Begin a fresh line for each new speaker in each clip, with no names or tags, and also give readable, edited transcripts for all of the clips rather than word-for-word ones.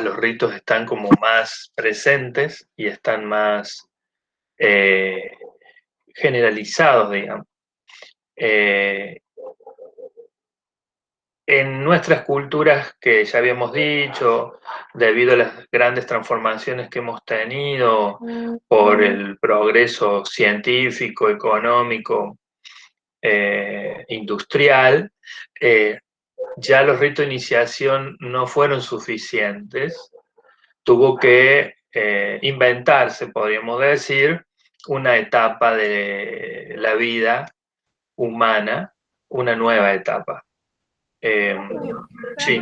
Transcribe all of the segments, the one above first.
los ritos están como más presentes y están más generalizados, digamos. En nuestras culturas, que ya habíamos dicho, debido a las grandes transformaciones que hemos tenido por el progreso científico, económico, industrial, ya los ritos de iniciación no fueron suficientes. Tuvo que inventarse, podríamos decir, una etapa de la vida humana, una nueva etapa. Sí.
Perdón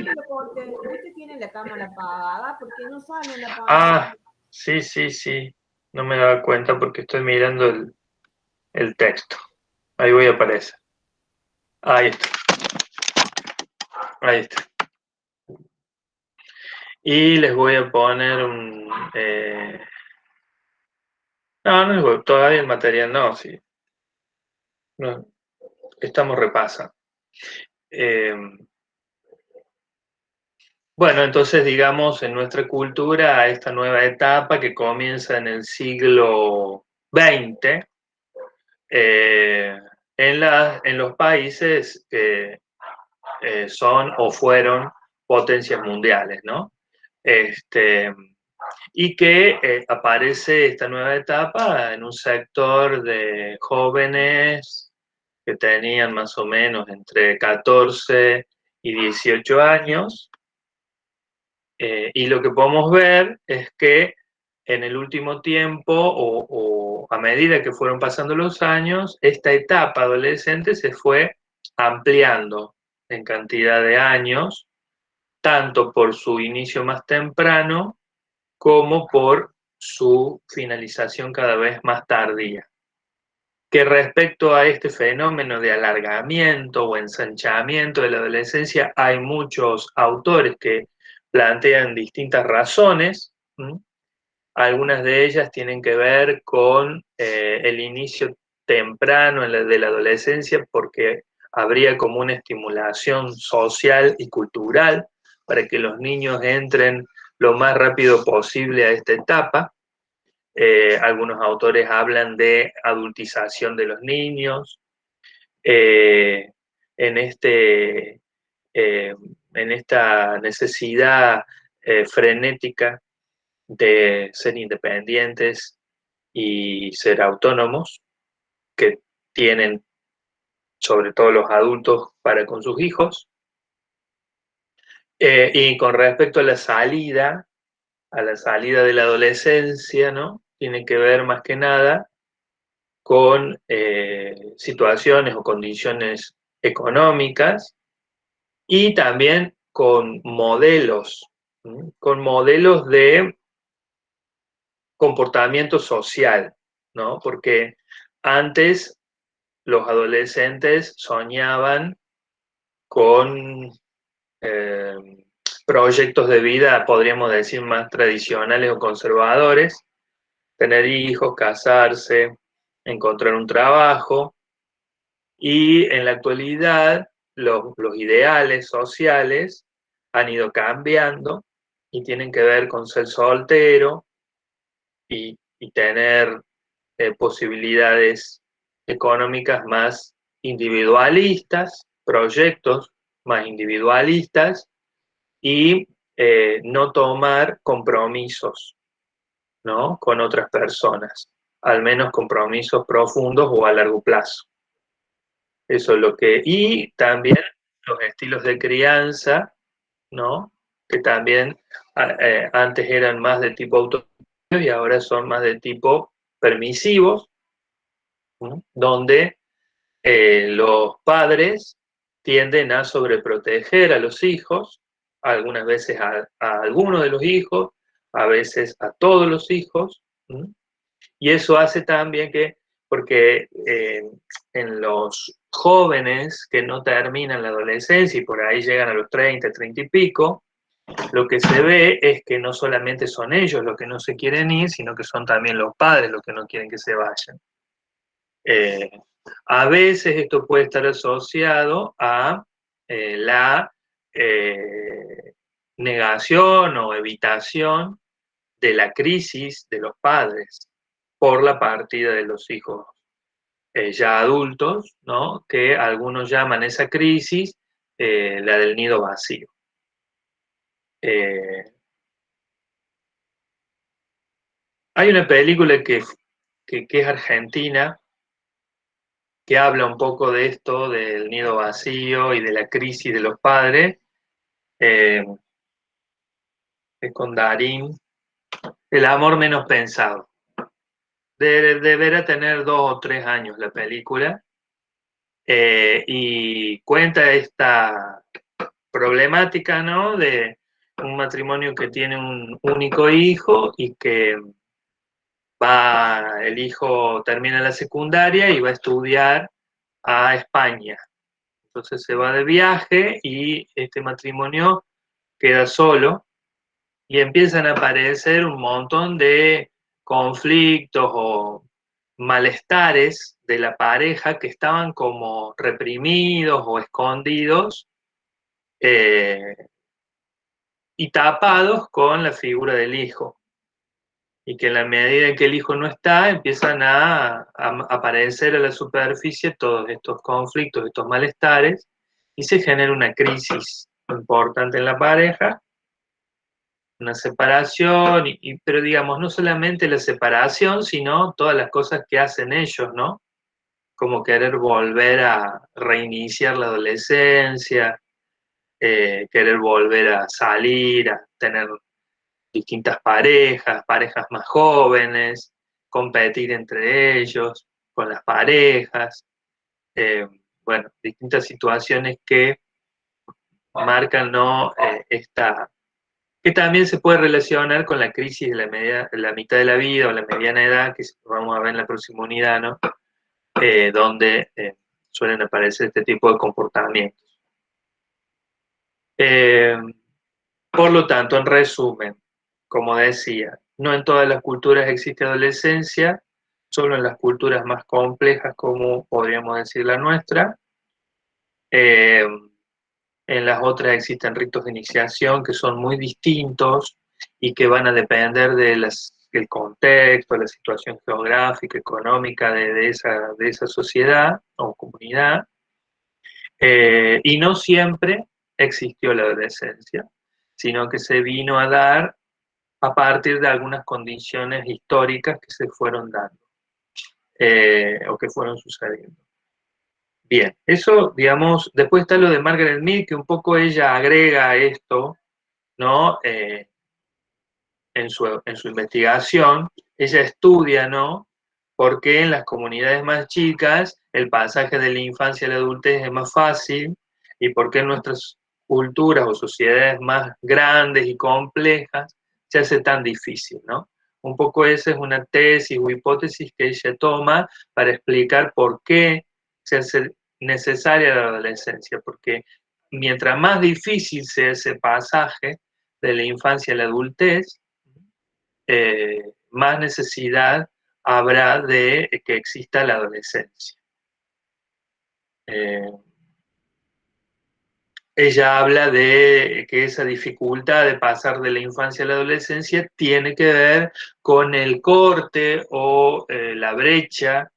que lo corte, ¿usted tiene la cámara apagada? Porque no sale en la pantalla.
Ah, sí, sí, sí. No me daba cuenta porque estoy mirando el texto. Ahí voy a aparecer. Ahí está. Ahí está. Y les voy a poner un... no, no, todavía el material no, sí. No, estamos repasando. Bueno, entonces digamos en nuestra cultura esta nueva etapa que comienza en el siglo XX, en los países que son o fueron potencias mundiales, ¿no? Y que aparece esta nueva etapa en un sector de jóvenes que tenían más o menos entre 14 y 18 años, y lo que podemos ver es que en el último tiempo o a medida que fueron pasando los años, esta etapa adolescente se fue ampliando en cantidad de años, tanto por su inicio más temprano como por su finalización cada vez más tardía. Que respecto a este fenómeno de alargamiento o ensanchamiento de la adolescencia, hay muchos autores que plantean distintas razones. Algunas de ellas tienen que ver con el inicio temprano de la adolescencia, porque habría como una estimulación social y cultural para que los niños entren lo más rápido posible a esta etapa. Algunos autores hablan de adultización de los niños. eh, en, este, en esta necesidad frenética de ser independientes y ser autónomos, que tienen sobre todo los adultos para con sus hijos. Y con respecto a la salida de la adolescencia, ¿no? Tiene que ver más que nada con situaciones o condiciones económicas y también con modelos de comportamiento social, ¿no? Porque antes los adolescentes soñaban con eh, proyectos de vida, podríamos decir, más tradicionales o conservadores, tener hijos, casarse, encontrar un trabajo, y en la actualidad los ideales sociales han ido cambiando y tienen que ver con ser soltero y tener posibilidades económicas más individualistas, proyectos más individualistas y no tomar compromisos, ¿no? Con otras personas, al menos compromisos profundos o a largo plazo. Eso es lo que... Y también los estilos de crianza, ¿no? Que también antes eran más de tipo autoritario y ahora son más de tipo permisivos, ¿no? Donde los padres tienden a sobreproteger a los hijos, algunas veces a alguno de los hijos, a veces a todos los hijos, ¿no? Y eso hace también que, porque en los jóvenes que no terminan la adolescencia y por ahí llegan a los 30, 30 y pico, lo que se ve es que no solamente son ellos los que no se quieren ir, sino que son también los padres los que no quieren que se vayan. Eh, a veces esto puede estar asociado a la negación o evitación de la crisis de los padres por la partida de los hijos ya adultos, ¿no? Que algunos llaman esa crisis la del nido vacío. Hay una película que es argentina, que habla un poco de esto, del nido vacío y de la crisis de los padres, es con Darín, El amor menos pensado. Deberá tener 2 o 3 años la película, y cuenta esta problemática, ¿no? De un matrimonio que tiene un único hijo y que el hijo termina la secundaria y va a estudiar a España. Entonces se va de viaje y este matrimonio queda solo y empiezan a aparecer un montón de conflictos o malestares de la pareja que estaban como reprimidos o escondidos, eh, y tapados con la figura del hijo. Y que en la medida en que el hijo no está, empiezan a aparecer a la superficie todos estos conflictos, estos malestares, y se genera una crisis importante en la pareja, una separación, pero digamos, no solamente la separación, sino todas las cosas que hacen ellos, ¿no? Como querer volver a reiniciar la adolescencia, querer volver a salir, a tener distintas parejas más jóvenes, competir entre ellos, con las parejas, bueno, distintas situaciones que marcan, ¿no? Que también se puede relacionar con la crisis de la mitad de la vida o la mediana edad, que vamos a ver en la próxima unidad, ¿no? Donde suelen aparecer este tipo de comportamientos. Por lo tanto, en resumen, como decía, no en todas las culturas existe adolescencia, solo en las culturas más complejas, como podríamos decir la nuestra. Eh, en las otras existen ritos de iniciación que son muy distintos y que van a depender del contexto, la situación geográfica, económica de esa sociedad o comunidad. Y no siempre existió la adolescencia, sino que se vino a dar a partir de algunas condiciones históricas que se fueron dando, o que fueron sucediendo. Bien, eso, digamos, después está lo de Margaret Mead, que un poco ella agrega esto, ¿no? En su investigación, ella estudia, ¿no? Por qué en las comunidades más chicas el pasaje de la infancia a la adultez es más fácil y por qué en nuestras culturas o sociedades más grandes y complejas se hace tan difícil, ¿no? Un poco esa es una tesis o hipótesis que ella toma para explicar por qué se hace necesaria la adolescencia, porque mientras más difícil sea ese pasaje de la infancia a la adultez, más necesidad habrá de que exista la adolescencia. Eh, Ella habla de que esa dificultad de pasar de la infancia a la adolescencia tiene que ver con el corte o la brecha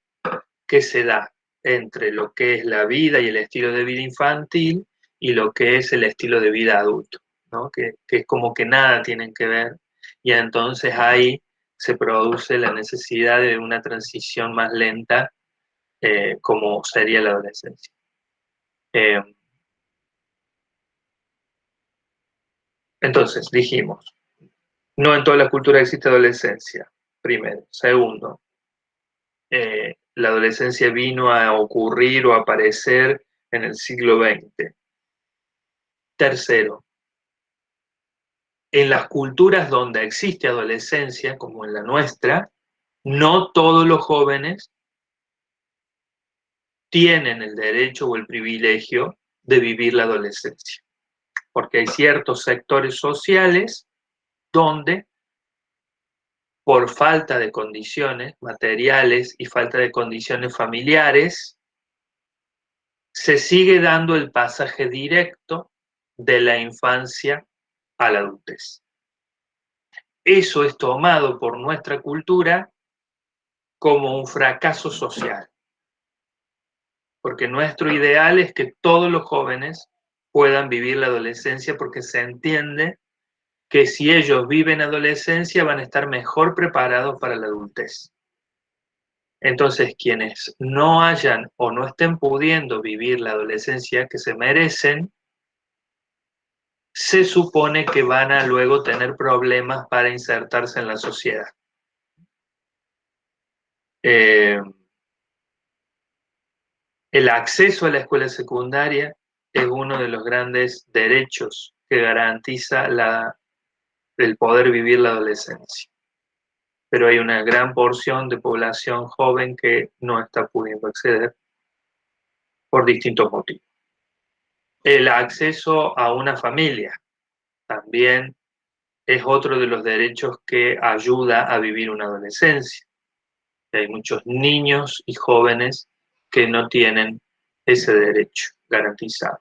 que se da entre lo que es la vida y el estilo de vida infantil y lo que es el estilo de vida adulto, ¿no? Que es como que nada tienen que ver, y entonces ahí se produce la necesidad de una transición más lenta, como sería la adolescencia. Eh, entonces, dijimos, no en toda la cultura existe adolescencia, primero. Segundo, la adolescencia vino a ocurrir o a aparecer en el siglo XX. Tercero, en las culturas donde existe adolescencia, como en la nuestra, no todos los jóvenes tienen el derecho o el privilegio de vivir la adolescencia, porque hay ciertos sectores sociales donde, por falta de condiciones materiales y falta de condiciones familiares, se sigue dando el pasaje directo de la infancia a la adultez. Eso es tomado por nuestra cultura como un fracaso social, porque nuestro ideal es que todos los jóvenes puedan vivir la adolescencia porque se entiende que si ellos viven adolescencia van a estar mejor preparados para la adultez. Entonces, quienes no hayan o no estén pudiendo vivir la adolescencia que se merecen, se supone que van a luego tener problemas para insertarse en la sociedad. El acceso a la escuela secundaria es uno de los grandes derechos que garantiza el poder vivir la adolescencia. Pero hay una gran porción de población joven que no está pudiendo acceder por distintos motivos. El acceso a una familia también es otro de los derechos que ayuda a vivir una adolescencia. Hay muchos niños y jóvenes que no tienen ese derecho garantizado.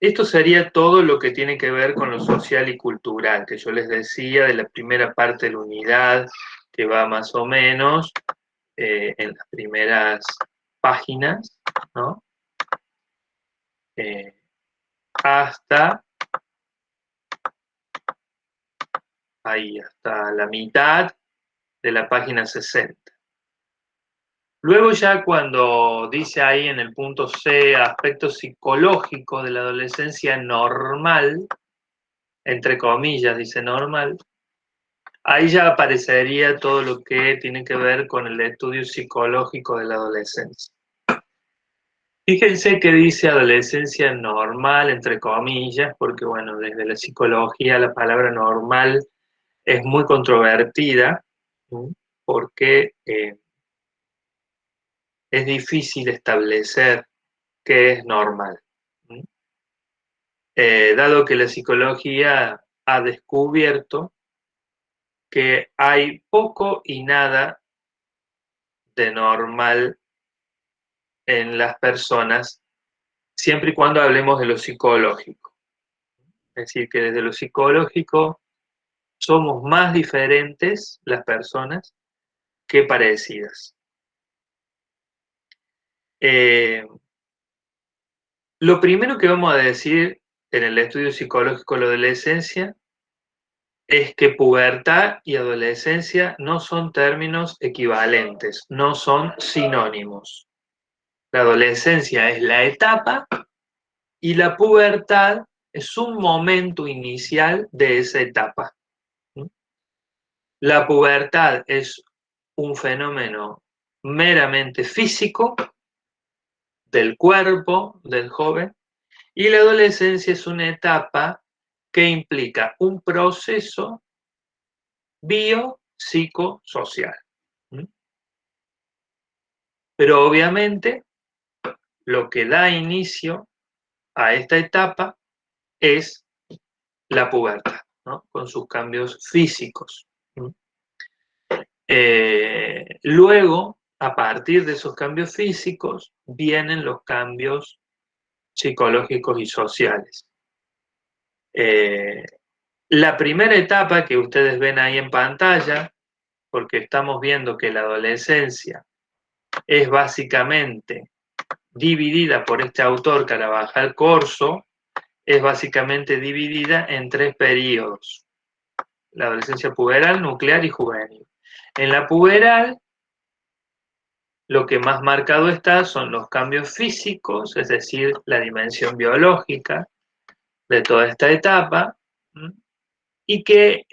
Esto sería todo lo que tiene que ver con lo social y cultural, que yo les decía de la primera parte de la unidad, que va más o menos en las primeras páginas, ¿no? Hasta ahí, hasta la mitad de la página 60. Luego ya cuando dice ahí en el punto C, aspecto psicológico de la adolescencia normal, entre comillas dice normal, ahí ya aparecería todo lo que tiene que ver con el estudio psicológico de la adolescencia. Fíjense que dice adolescencia normal, entre comillas, porque bueno, desde la psicología la palabra normal es muy controvertida, ¿sí? Porque es difícil establecer qué es normal. ¿Sí? Dado que la psicología ha descubierto que hay poco y nada de normal en las personas, siempre y cuando hablemos de lo psicológico. Es decir, que desde lo psicológico somos más diferentes las personas que parecidas. Lo primero que vamos a decir en el estudio psicológico de la adolescencia es que pubertad y adolescencia no son términos equivalentes, no son sinónimos. La adolescencia es la etapa y la pubertad es un momento inicial de esa etapa. La pubertad es un fenómeno meramente físico del cuerpo del joven y la adolescencia es una etapa que implica un proceso biopsicosocial. Pero obviamente lo que da inicio a esta etapa es la pubertad, ¿no? Con sus cambios físicos. Luego, a partir de esos cambios físicos, vienen los cambios psicológicos y sociales. La primera etapa que ustedes ven ahí en pantalla, porque estamos viendo que la adolescencia es básicamente dividida por este autor Carabajal Corso, es básicamente dividida en 3 periodos: la adolescencia puberal, nuclear y juvenil. En la puberal, lo que más marcado está son los cambios físicos, es decir, la dimensión biológica de toda esta etapa, y que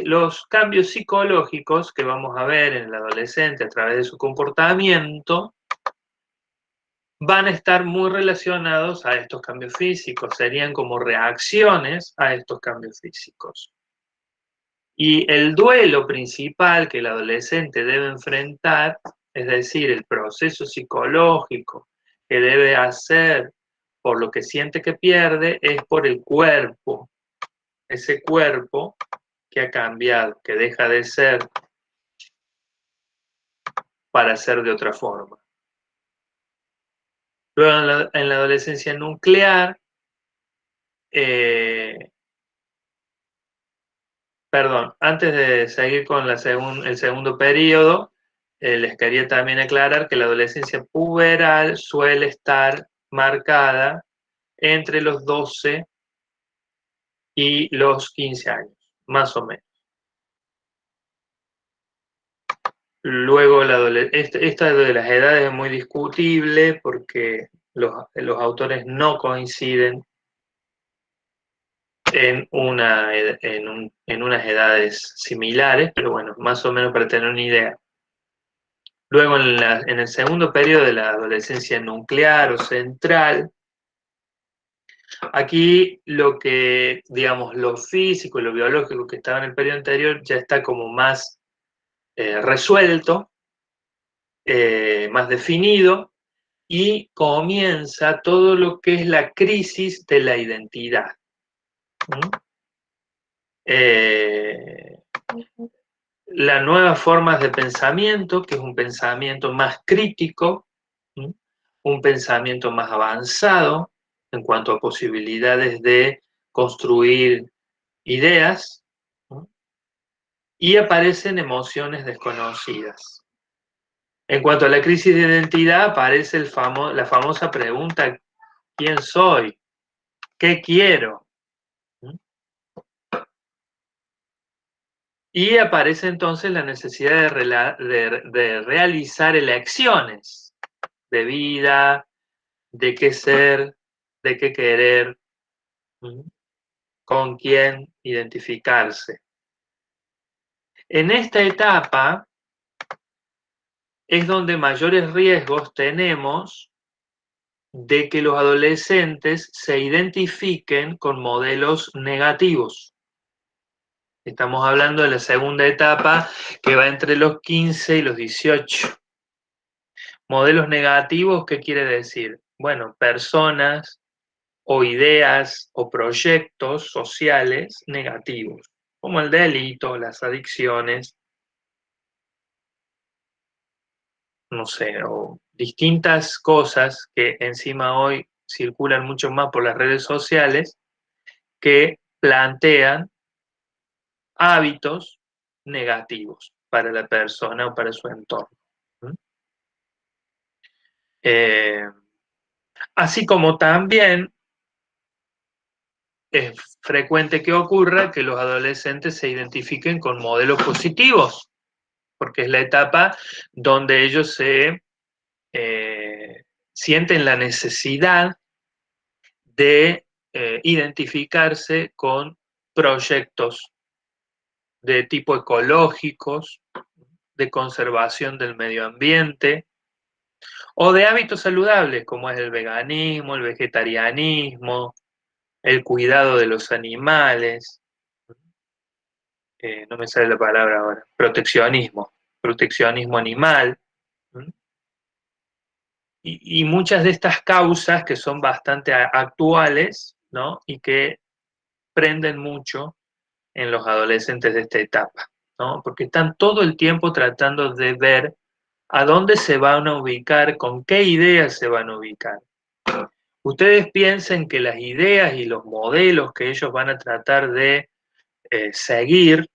los cambios psicológicos que vamos a ver en el adolescente a través de su comportamiento van a estar muy relacionados a estos cambios físicos, serían como reacciones a estos cambios físicos. Y el duelo principal que el adolescente debe enfrentar, es decir, el proceso psicológico que debe hacer por lo que siente que pierde, es por el cuerpo. Ese cuerpo que ha cambiado, que deja de ser para ser de otra forma. Luego en la adolescencia nuclear, perdón, antes de seguir con el segundo periodo, les quería también aclarar que la adolescencia puberal suele estar marcada entre los 12 y los 15 años, más o menos. Luego, esta de las edades es muy discutible porque los autores no coinciden en unas edades similares, pero bueno, más o menos para tener una idea. Luego, en el segundo periodo de la adolescencia nuclear o central, aquí lo que, digamos, lo físico y lo biológico que estaba en el periodo anterior ya está como más resuelto, más definido, y comienza todo lo que es la crisis de la identidad. ¿Mm? Las nuevas formas de pensamiento, que es un pensamiento más crítico, ¿mm? Un pensamiento más avanzado en cuanto a posibilidades de construir ideas, ¿no? Y aparecen emociones desconocidas. En cuanto a la crisis de identidad, aparece la famosa pregunta, ¿quién soy? ¿Qué quiero? ¿Mm? Y aparece entonces la necesidad de realizar elecciones de vida, de qué ser, de qué querer, con quién identificarse. En esta etapa es donde mayores riesgos tenemos de que los adolescentes se identifiquen con modelos negativos. Estamos hablando de la segunda etapa que va entre los 15 y los 18. Modelos negativos, ¿qué quiere decir? Bueno, personas o ideas o proyectos sociales negativos, como el delito, las adicciones, no sé, o distintas cosas que encima hoy circulan mucho más por las redes sociales, que plantean hábitos negativos para la persona o para su entorno. Eh, Así como también es frecuente que ocurra que los adolescentes se identifiquen con modelos positivos, porque es la etapa donde ellos sienten la necesidad de identificarse con proyectos de tipo ecológicos, de conservación del medio ambiente o de hábitos saludables como es el veganismo, el vegetarianismo, el cuidado de los animales, no me sale la palabra ahora, proteccionismo animal, y muchas de estas causas que son bastante actuales, ¿no? Y que prenden mucho en los adolescentes de esta etapa, ¿no? Porque están todo el tiempo tratando de ver a dónde se van a ubicar, con qué ideas se van a ubicar. Ustedes piensen que las ideas y los modelos que ellos van a tratar de seguir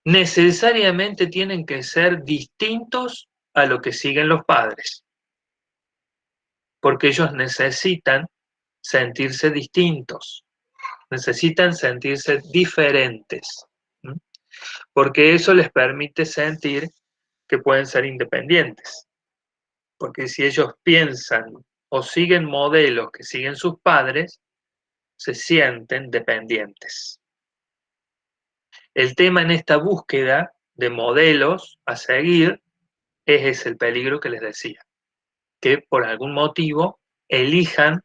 necesariamente tienen que ser distintos a lo que siguen los padres, porque ellos necesitan sentirse distintos, necesitan sentirse diferentes, ¿m? Porque eso les permite sentir que pueden ser independientes, porque si ellos piensan o siguen modelos que siguen sus padres, se sienten dependientes. El tema en esta búsqueda de modelos a seguir es el peligro que les decía, que por algún motivo elijan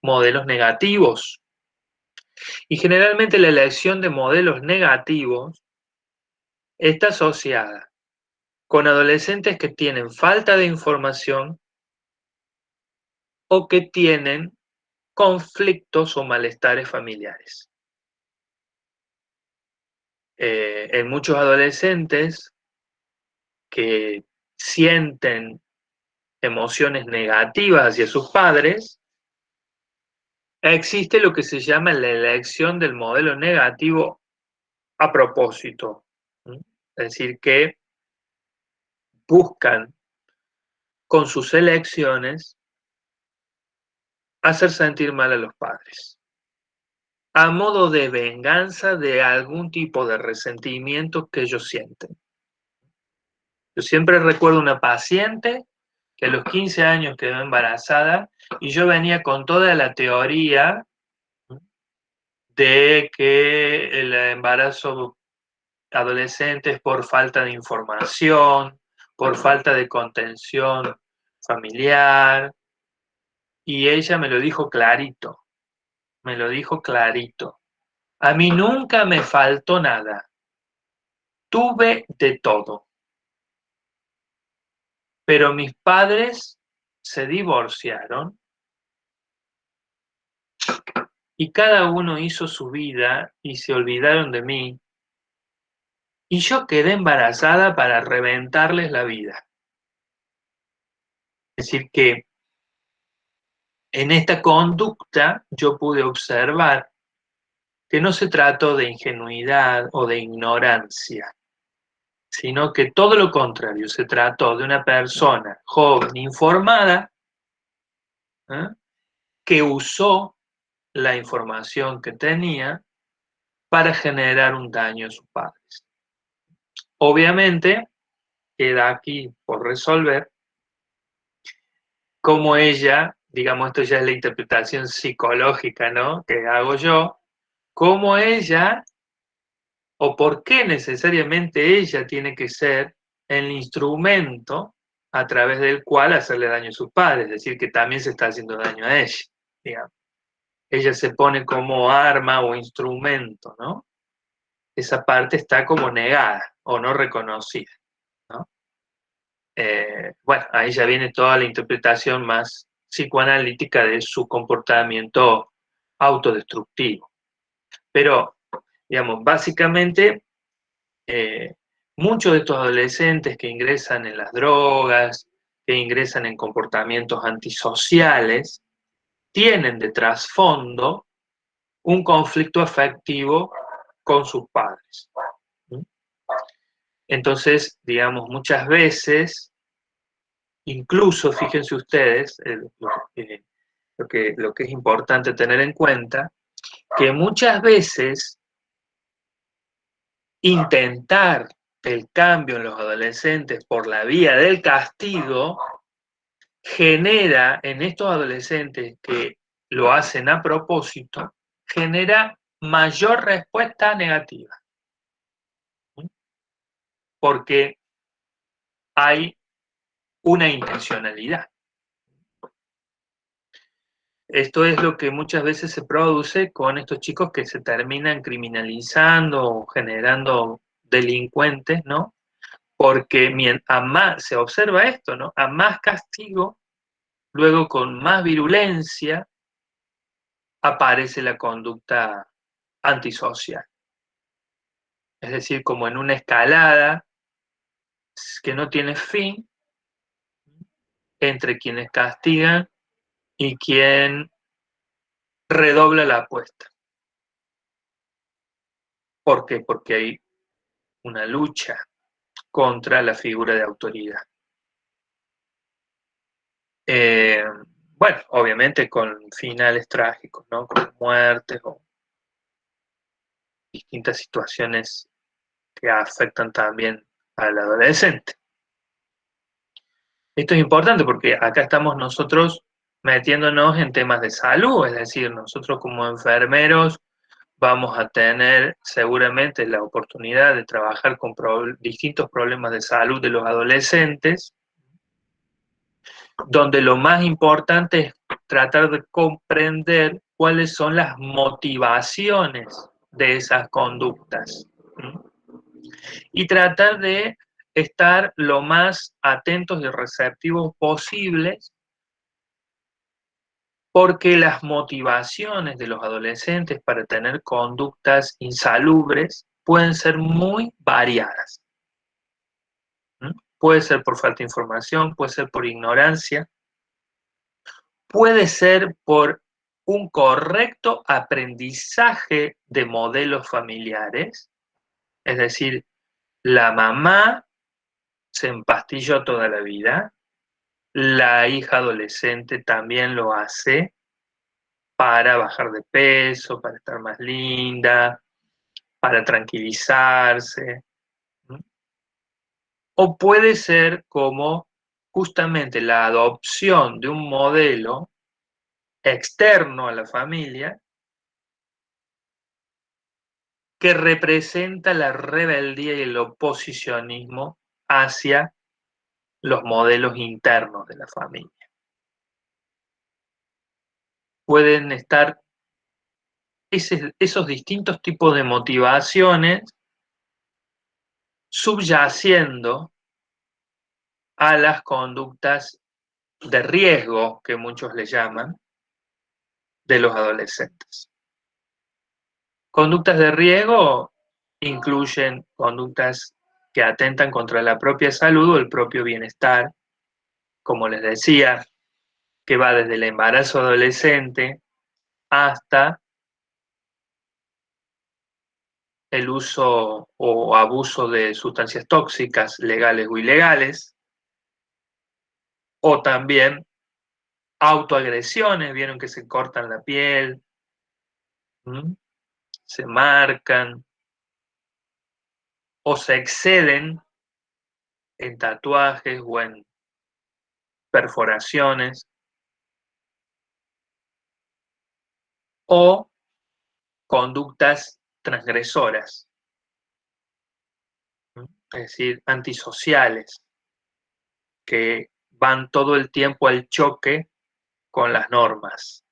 modelos negativos. Y generalmente la elección de modelos negativos está asociada con adolescentes que tienen falta de información o que tienen conflictos o malestares familiares. En muchos adolescentes que sienten emociones negativas hacia sus padres, existe lo que se llama la elección del modelo negativo a propósito. Es decir, que buscan con sus elecciones hacer sentir mal a los padres, a modo de venganza de algún tipo de resentimiento que ellos sienten. Yo siempre recuerdo una paciente que a los 15 años quedó embarazada y yo venía con toda la teoría de que el embarazo adolescente es por falta de información, por falta de contención familiar, y ella me lo dijo clarito, me lo dijo clarito. A mí nunca me faltó nada, tuve de todo, pero mis padres se divorciaron y cada uno hizo su vida y se olvidaron de mí, y yo quedé embarazada para reventarles la vida. Es decir, que en esta conducta yo pude observar que no se trató de ingenuidad o de ignorancia, sino que todo lo contrario, se trató de una persona joven, informada, ¿eh? Que usó la información que tenía para generar un daño a sus padres. Obviamente, queda aquí por resolver cómo ella, digamos, esto ya es la interpretación psicológica, ¿no?, que hago yo, cómo ella o por qué necesariamente ella tiene que ser el instrumento a través del cual hacerle daño a sus padres, es decir, que también se está haciendo daño a ella, digamos. Ella se pone como arma o instrumento, ¿no? Esa parte está como negada o no reconocida, ¿no? Bueno, ahí ya viene toda la interpretación más psicoanalítica de su comportamiento autodestructivo. Pero, digamos, básicamente, muchos de estos adolescentes que ingresan en las drogas, que ingresan en comportamientos antisociales, tienen de trasfondo un conflicto afectivo con sus padres. Entonces, digamos, muchas veces, incluso, fíjense ustedes, lo que es importante tener en cuenta, que muchas veces intentar el cambio en los adolescentes por la vía del castigo genera en estos adolescentes que lo hacen a propósito, genera mayor respuesta negativa. Porque hay una intencionalidad. Esto es lo que muchas veces se produce con estos chicos que se terminan criminalizando o generando delincuentes, ¿no? Porque a más se observa esto, ¿no? A más castigo, luego con más virulencia, aparece la conducta antisocial. Es decir, como en una escalada que no tiene fin entre quienes castigan y quien redobla la apuesta. ¿Por qué? Porque hay una lucha contra la figura de autoridad. Bueno, obviamente con finales trágicos, ¿no? Con muertes o distintas situaciones que afectan también al adolescente. Esto es importante porque acá estamos nosotros metiéndonos en temas de salud, es decir, nosotros como enfermeros vamos a tener seguramente la oportunidad de trabajar con distintos problemas de salud de los adolescentes, donde lo más importante es tratar de comprender cuáles son las motivaciones de esas conductas. Y tratar de estar lo más atentos y receptivos posibles, porque las motivaciones de los adolescentes para tener conductas insalubres pueden ser muy variadas. puede ser por falta de información, puede ser por ignorancia, puede ser por un correcto aprendizaje de modelos familiares, es decir, la mamá se empastilló toda la vida, la hija adolescente también lo hace para bajar de peso, para estar más linda, para tranquilizarse. O puede ser como justamente la adopción de un modelo externo a la familia que representa la rebeldía y el oposicionismo hacia los modelos internos de la familia. Pueden estar esos distintos tipos de motivaciones subyaciendo a las conductas de riesgo, que muchos le llaman, de los adolescentes. Conductas de riesgo incluyen conductas que atentan contra la propia salud o el propio bienestar, como les decía, que va desde el embarazo adolescente hasta el uso o abuso de sustancias tóxicas, legales o ilegales, o también autoagresiones, vieron que se cortan la piel, ¿m? Se marcan o se exceden en tatuajes o en perforaciones, o conductas transgresoras, ¿m? Es decir, antisociales, que van todo el tiempo al choque con las normas.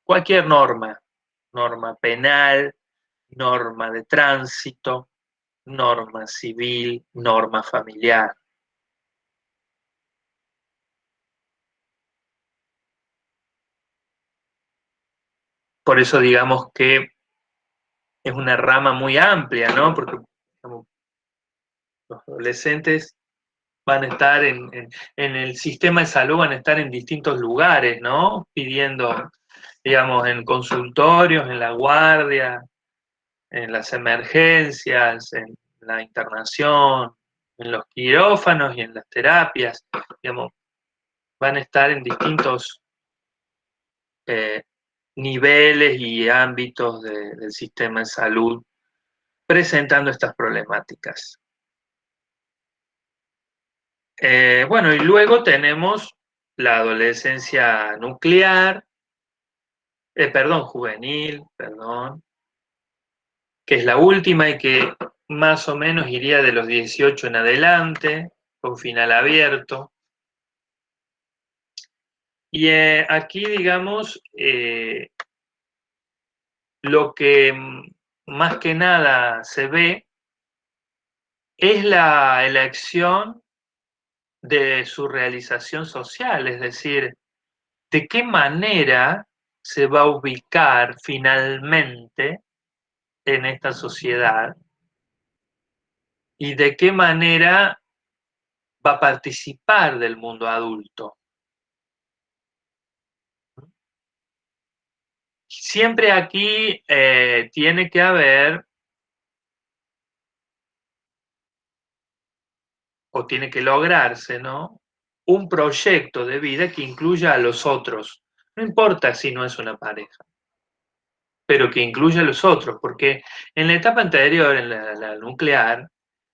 Cualquier norma, norma penal, norma de tránsito, norma civil, norma familiar. Por eso digamos que es una rama muy amplia, ¿no? Porque digamos, los adolescentes van a estar en el sistema de salud, van a estar en distintos lugares, ¿no? Pidiendo, digamos, en consultorios, en la guardia, en las emergencias, en la internación, en los quirófanos y en las terapias, digamos, van a estar en distintos niveles y ámbitos del sistema de salud presentando estas problemáticas. Bueno, y luego tenemos la adolescencia nuclear, juvenil, que es la última y que más o menos iría de los 18 en adelante, con final abierto. Y aquí, digamos, lo que más que nada se ve es la elección de su realización social, es decir, de qué manera se va a ubicar finalmente en esta sociedad y de qué manera va a participar del mundo adulto. Siempre aquí tiene que haber o tiene que lograrse, ¿no? Un proyecto de vida que incluya a los otros. No importa si no es una pareja, pero que incluya a los otros, porque en la etapa anterior, en la nuclear,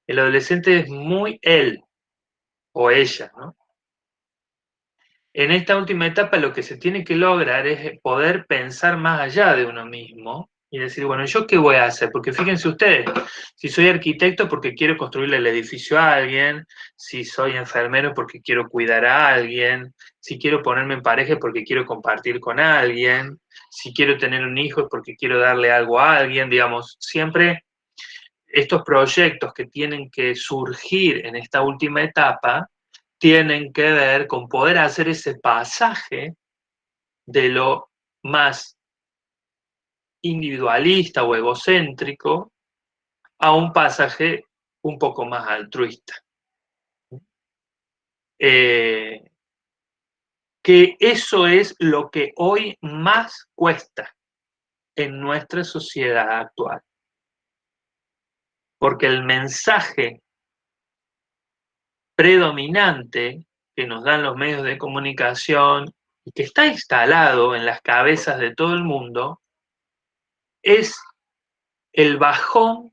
el adolescente es muy él o ella, ¿no? En esta última etapa lo que se tiene que lograr es poder pensar más allá de uno mismo y decir, bueno, ¿yo qué voy a hacer? Porque fíjense ustedes, si soy arquitecto porque quiero construirle el edificio a alguien, si soy enfermero porque quiero cuidar a alguien, si quiero ponerme en pareja porque quiero compartir con alguien, si quiero tener un hijo es porque quiero darle algo a alguien, digamos, siempre estos proyectos que tienen que surgir en esta última etapa tienen que ver con poder hacer ese pasaje de lo más individualista o egocéntrico a un pasaje un poco más altruista. que eso es lo que hoy más cuesta en nuestra sociedad actual. Porque el mensaje predominante que nos dan los medios de comunicación y que está instalado en las cabezas de todo el mundo es el bajón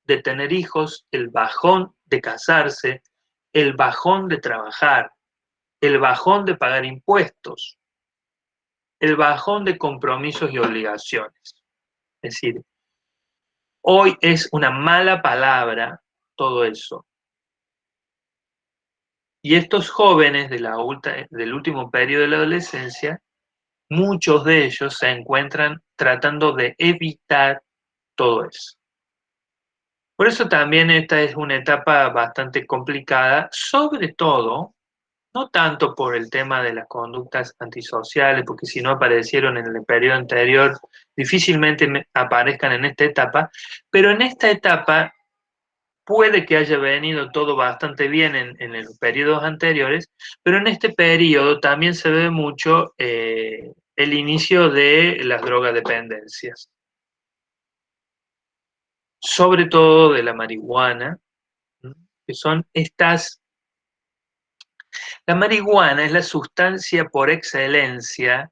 de tener hijos, el bajón de casarse, el bajón de trabajar, el bajón de pagar impuestos, el bajón de compromisos y obligaciones. Es decir, hoy es una mala palabra todo eso. Y estos jóvenes del último periodo de la adolescencia, muchos de ellos se encuentran tratando de evitar todo eso. Por eso también esta es una etapa bastante complicada, sobre todo, no tanto por el tema de las conductas antisociales, porque si no aparecieron en el periodo anterior, difícilmente aparezcan en esta etapa, pero en esta etapa puede que haya venido todo bastante bien en los periodos anteriores, pero en este periodo también se ve mucho el inicio de las drogodependencias, sobre todo de la marihuana, que son estas. La marihuana es la sustancia por excelencia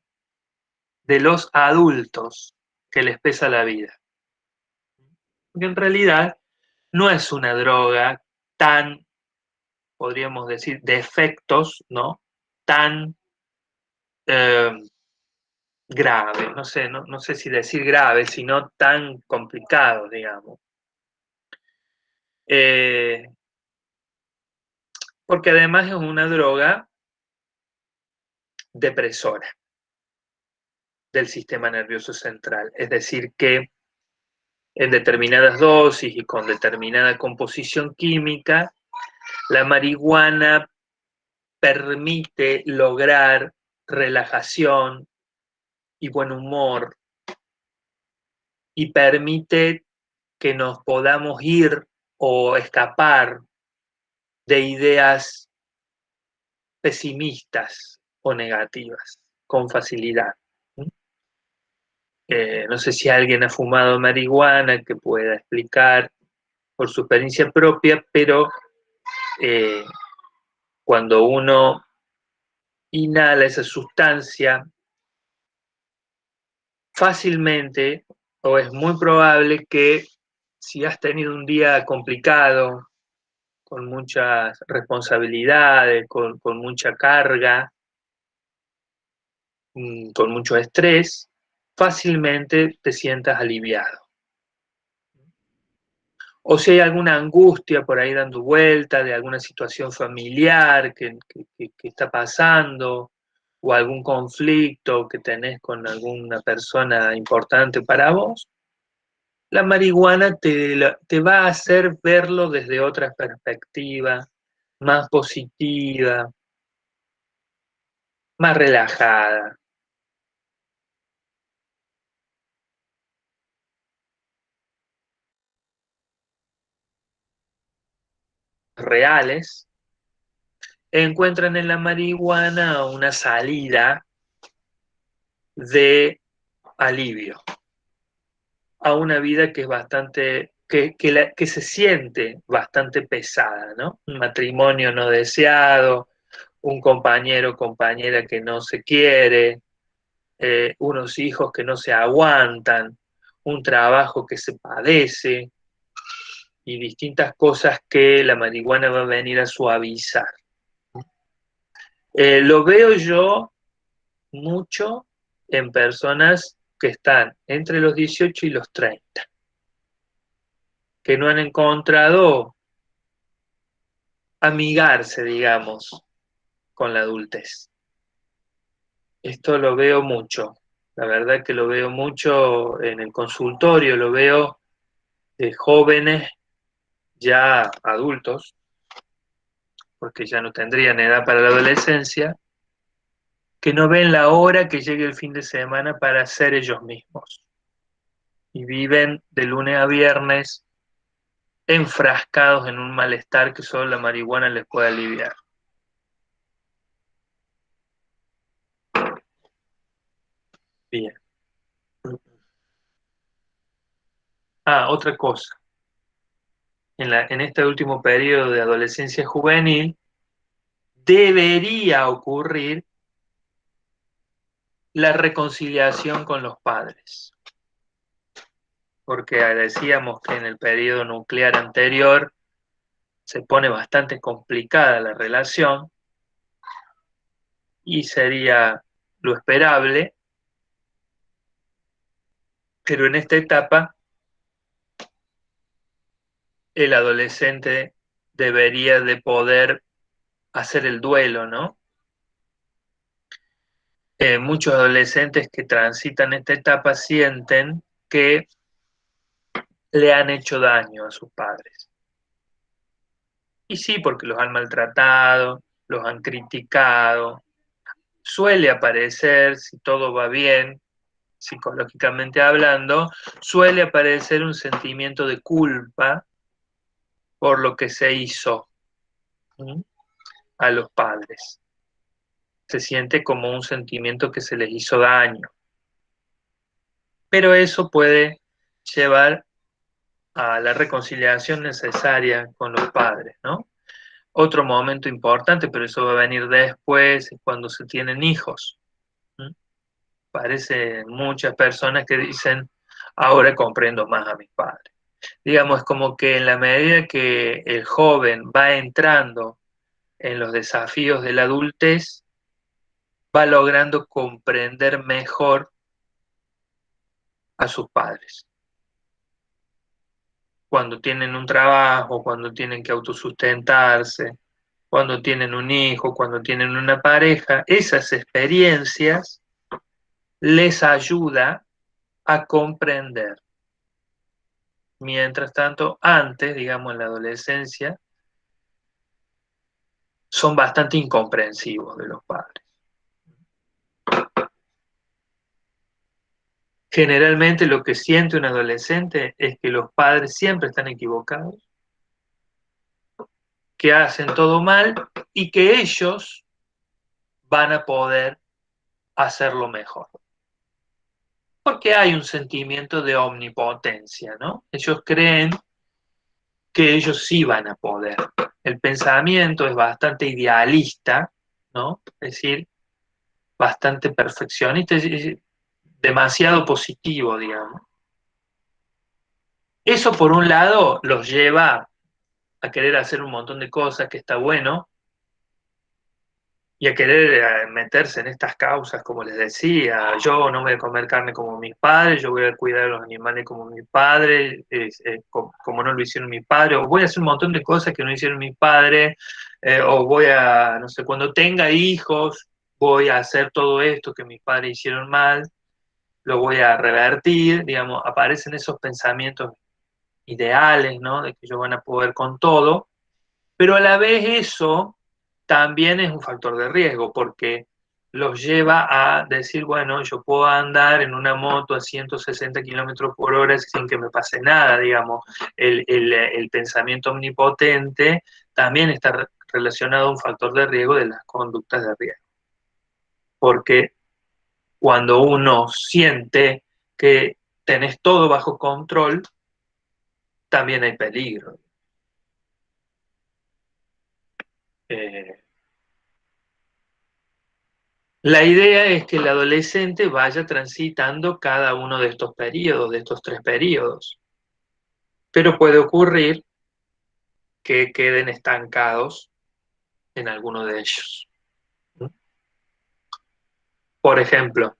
de los adultos que les pesa la vida. Porque en realidad no es una droga tan, podríamos decir, de efectos, ¿no? Tan eh, grave, no sé si decir grave, sino tan complicado, digamos. Eh, porque además es una droga depresora del sistema nervioso central, es decir, que en determinadas dosis y con determinada composición química, la marihuana permite lograr relajación y buen humor y permite que nos podamos ir o escapar de ideas pesimistas o negativas con facilidad. No sé si alguien ha fumado marihuana que pueda explicar por su experiencia propia, pero eh, cuando uno inhala esa sustancia, fácilmente o es muy probable que si has tenido un día complicado, con muchas responsabilidades, con mucha carga, con mucho estrés, fácilmente te sientas aliviado. O si hay alguna angustia por ahí dando vuelta de alguna situación familiar que está pasando, o algún conflicto que tenés con alguna persona importante para vos, la marihuana te va a hacer verlo desde otra perspectiva, más positiva, más relajada. Reales, encuentran en la marihuana una salida de alivio a una vida que es bastante, que se siente bastante pesada, ¿no? Un matrimonio no deseado, un compañero o compañera que no se quiere, unos hijos que no se aguantan, un trabajo que se padece y distintas cosas que la marihuana va a venir a suavizar. Lo veo yo mucho en personas que están entre los 18 y los 30, que no han encontrado amigarse, digamos, con la adultez. Esto lo veo mucho, la verdad que lo veo mucho en el consultorio, lo veo de jóvenes ya adultos, porque ya no tendrían edad para la adolescencia, que no ven la hora que llegue el fin de semana para ser ellos mismos. Y viven de lunes a viernes enfrascados en un malestar que solo la marihuana les puede aliviar. Bien. Ah, otra cosa. En este último periodo de adolescencia juvenil, debería ocurrir la reconciliación con los padres. Porque decíamos que en el periodo nuclear anterior se pone bastante complicada la relación y sería lo esperable, pero en esta etapa el adolescente debería de poder hacer el duelo, ¿no? Muchos adolescentes que transitan esta etapa sienten que le han hecho daño a sus padres. Y sí, porque los han maltratado, los han criticado. Suele aparecer, si todo va bien, psicológicamente hablando, suele aparecer un sentimiento de culpa por lo que se hizo, ¿sí?, a los padres. Se siente como un sentimiento que se les hizo daño. Pero eso puede llevar a la reconciliación necesaria con los padres, ¿no? Otro momento importante, pero eso va a venir después, es cuando se tienen hijos. ¿Mm? Parece muchas personas que dicen, ahora comprendo más a mis padres. Digamos, es como que en la medida que el joven va entrando en los desafíos de la adultez, va logrando comprender mejor a sus padres. Cuando tienen un trabajo, cuando tienen que autosustentarse, cuando tienen un hijo, cuando tienen una pareja, esas experiencias les ayuda a comprender. Mientras tanto, antes, digamos en la adolescencia, son bastante incomprensivos de los padres. Generalmente lo que siente un adolescente es que los padres siempre están equivocados, que hacen todo mal y que ellos van a poder hacerlo mejor. Porque hay un sentimiento de omnipotencia, ¿no? Ellos creen que ellos sí van a poder. El pensamiento es bastante idealista, ¿no? Es decir, bastante perfeccionista, es demasiado positivo, digamos. Eso por un lado los lleva a querer hacer un montón de cosas que está bueno y a querer meterse en estas causas, como les decía, yo no voy a comer carne como mis padres, yo voy a cuidar a los animales como mis padres, como no lo hicieron mis padres, o voy a hacer un montón de cosas que no hicieron mis padres, o voy a, no sé, cuando tenga hijos, voy a hacer todo esto que mis padres hicieron mal, lo voy a revertir, digamos, aparecen esos pensamientos ideales, ¿no? De que ellos van a poder con todo, pero a la vez eso también es un factor de riesgo porque los lleva a decir, bueno, yo puedo andar en una moto a 160 kilómetros por hora sin que me pase nada, digamos. El pensamiento omnipotente también está relacionado a un factor de riesgo de las conductas de riesgo. Porque cuando uno siente que tenés todo bajo control, también hay peligro. Eh, La idea es que el adolescente vaya transitando cada uno de estos periodos, de estos 3 periodos, pero puede ocurrir que queden estancados en alguno de ellos. Por ejemplo,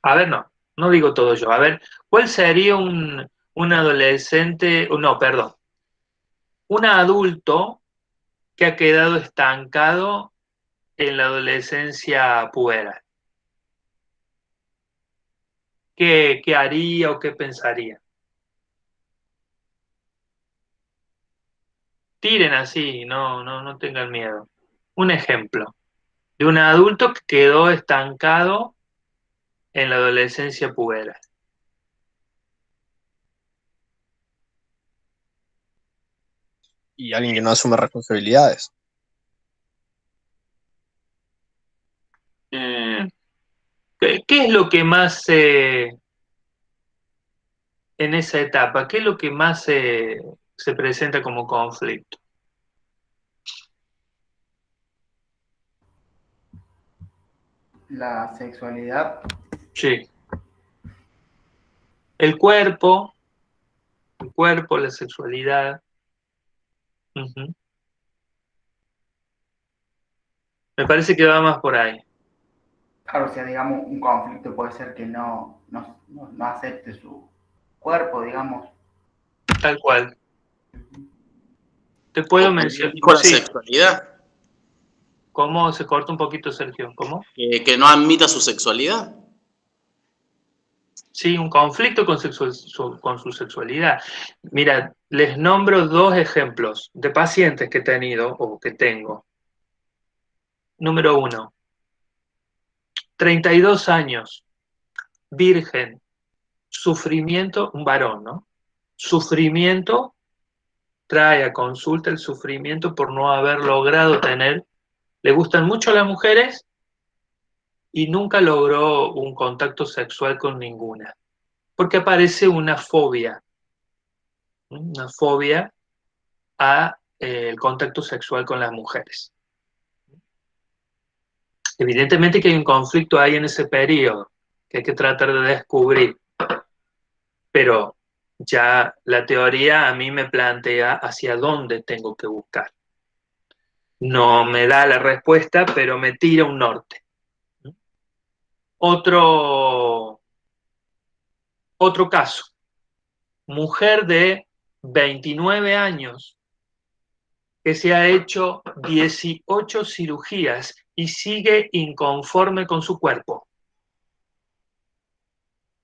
a ver, no digo todo yo, a ver, ¿cuál sería un adolescente, no, perdón, un adulto que ha quedado estancado en la adolescencia puberal? ¿Qué haría o qué pensaría? Tiren así, no tengan miedo. Un ejemplo de un adulto que quedó estancado en la adolescencia puberal.
Y alguien que no asume responsabilidades.
Eh, ¿Qué es lo que más, en esa etapa, qué es lo que más se presenta como conflicto?
La sexualidad.
Sí. El cuerpo, la sexualidad. Ujú. Me parece que va más por ahí.
Claro, o sea, digamos, un conflicto puede ser que no acepte su cuerpo, digamos.
Tal cual. Te puedo
O también
mencionar.
dijo la
Sí.
sexualidad,
¿Cómo se corta un poquito, Sergio? ¿Cómo?
que no admita su sexualidad.
Sí, un conflicto con, con su sexualidad. Mira, les nombro dos ejemplos de pacientes que he tenido o que tengo. Número uno, 32 años, virgen, sufrimiento, un varón, ¿no? Sufrimiento, trae a consulta el sufrimiento por no haber logrado tener, le gustan mucho las mujeres y nunca logró un contacto sexual con ninguna, porque aparece una fobia a el contacto sexual con las mujeres. Evidentemente que hay un conflicto ahí en ese periodo que hay que tratar de descubrir, pero ya la teoría a mí me plantea hacia dónde tengo que buscar. No me da la respuesta, pero me tira un norte. Otro, otro caso, mujer de 29 años que se ha hecho 18 cirugías y sigue inconforme con su cuerpo.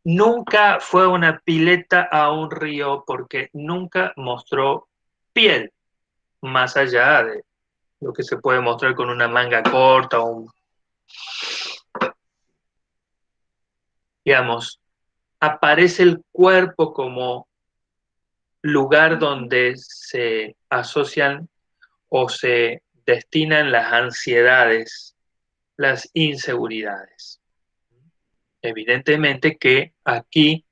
Nunca fue a una pileta a un río porque nunca mostró piel, más allá de lo que se puede mostrar con una manga corta o digamos, aparece el cuerpo como lugar donde se asocian o se destinan las ansiedades, las inseguridades. Evidentemente que aquí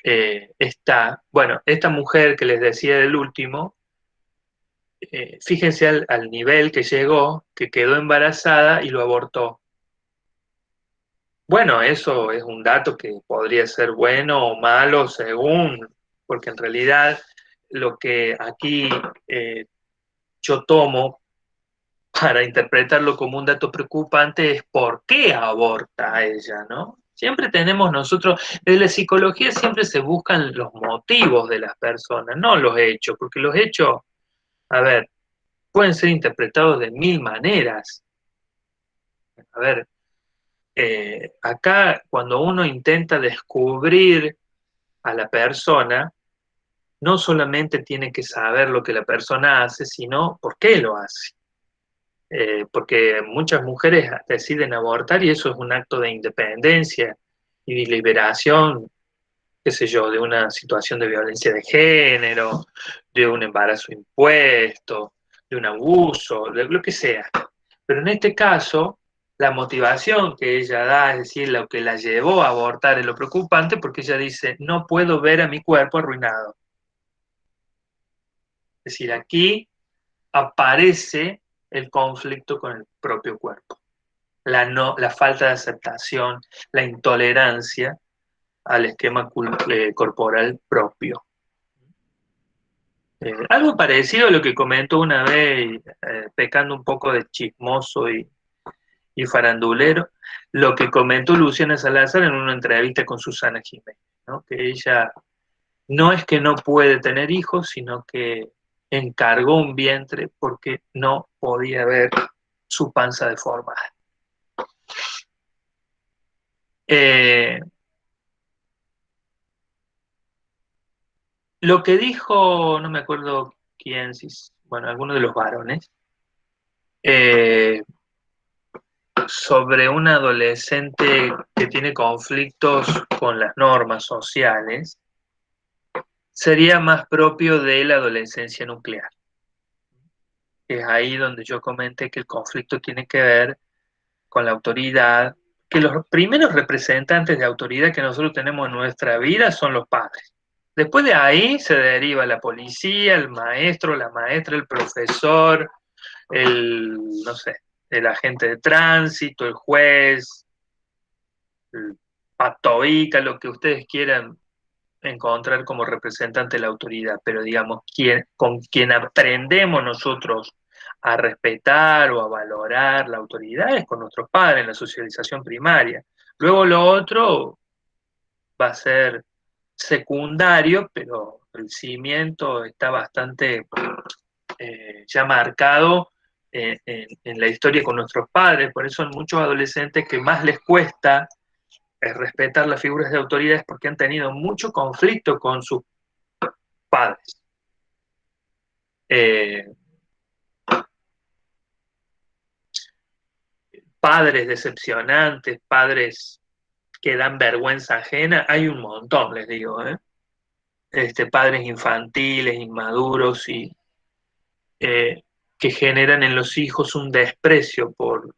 está, bueno, esta mujer que les decía del último, fíjense al nivel que llegó, que quedó embarazada y lo abortó. Bueno, eso es un dato que podría ser bueno o malo según, porque en realidad lo que aquí yo tomo para interpretarlo como un dato preocupante es por qué aborta ella, ¿no? Siempre tenemos nosotros, desde la psicología siempre se buscan los motivos de las personas, no los hechos, porque los hechos, a ver, pueden ser interpretados de mil maneras. A ver, acá cuando uno intenta descubrir a la persona, no solamente tiene que saber lo que la persona hace, sino por qué lo hace. Porque muchas mujeres deciden abortar y eso es un acto de independencia y de liberación, qué sé yo, de una situación de violencia de género, de un embarazo impuesto, de un abuso, de lo que sea. Pero en este caso, la motivación que ella da, es decir, lo que la llevó a abortar es lo preocupante porque ella dice, no puedo ver a mi cuerpo arruinado. Es decir, aquí aparece el conflicto con el propio cuerpo, la falta de aceptación, la intolerancia al esquema corporal propio. Algo parecido a lo que comentó una vez, pecando un poco de chismoso y farandulero, lo que comentó Luciana Salazar en una entrevista con Susana Jiménez, ¿no? Que ella no es que no puede tener hijos, sino que encargó un vientre porque no podía ver su panza deformada. Eh, lo que dijo, no me acuerdo quién, si, bueno, alguno de los varones, eh, sobre un adolescente que tiene conflictos con las normas sociales, sería más propio de la adolescencia nuclear. Es ahí donde yo comenté que el conflicto tiene que ver con la autoridad, que los primeros representantes de autoridad que nosotros tenemos en nuestra vida son los padres. Después de ahí se deriva la policía, el maestro, la maestra, el profesor, no sé, el agente de tránsito, el juez, el patoica, lo que ustedes quieran encontrar como representante de la autoridad, pero digamos, con quien aprendemos nosotros a respetar o a valorar la autoridad es con nuestros padres en la socialización primaria. Luego lo otro va a ser secundario, pero el cimiento está bastante ya marcado en la historia con nuestros padres, por eso hay muchos adolescentes que más les cuesta respetar las figuras de autoridades porque han tenido mucho conflicto con sus padres. Padres decepcionantes, padres que dan vergüenza ajena, hay un montón, les digo, padres infantiles, inmaduros y que generan en los hijos un desprecio por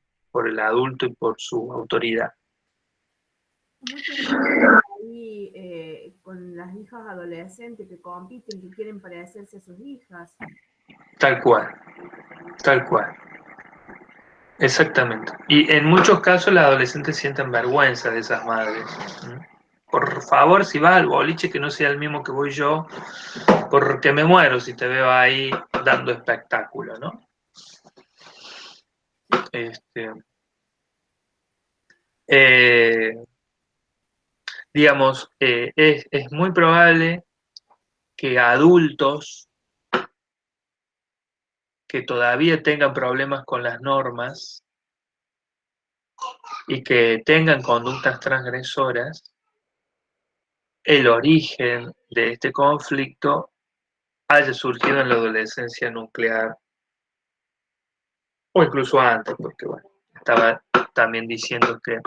el adulto y por su autoridad.
Muchos ahí con las hijas adolescentes que compiten, que quieren parecerse a sus hijas.
Tal cual, tal cual. Exactamente. Y en muchos casos las adolescentes sienten vergüenza de esas madres. Por favor, si vas al boliche, que no sea el mismo que voy yo, porque me muero si te veo ahí dando espectáculo, ¿no? Digamos, es muy probable que adultos que todavía tengan problemas con las normas y que tengan conductas transgresoras, el origen de este conflicto haya surgido en la adolescencia nuclear, o incluso antes, porque bueno, estaba también diciendo que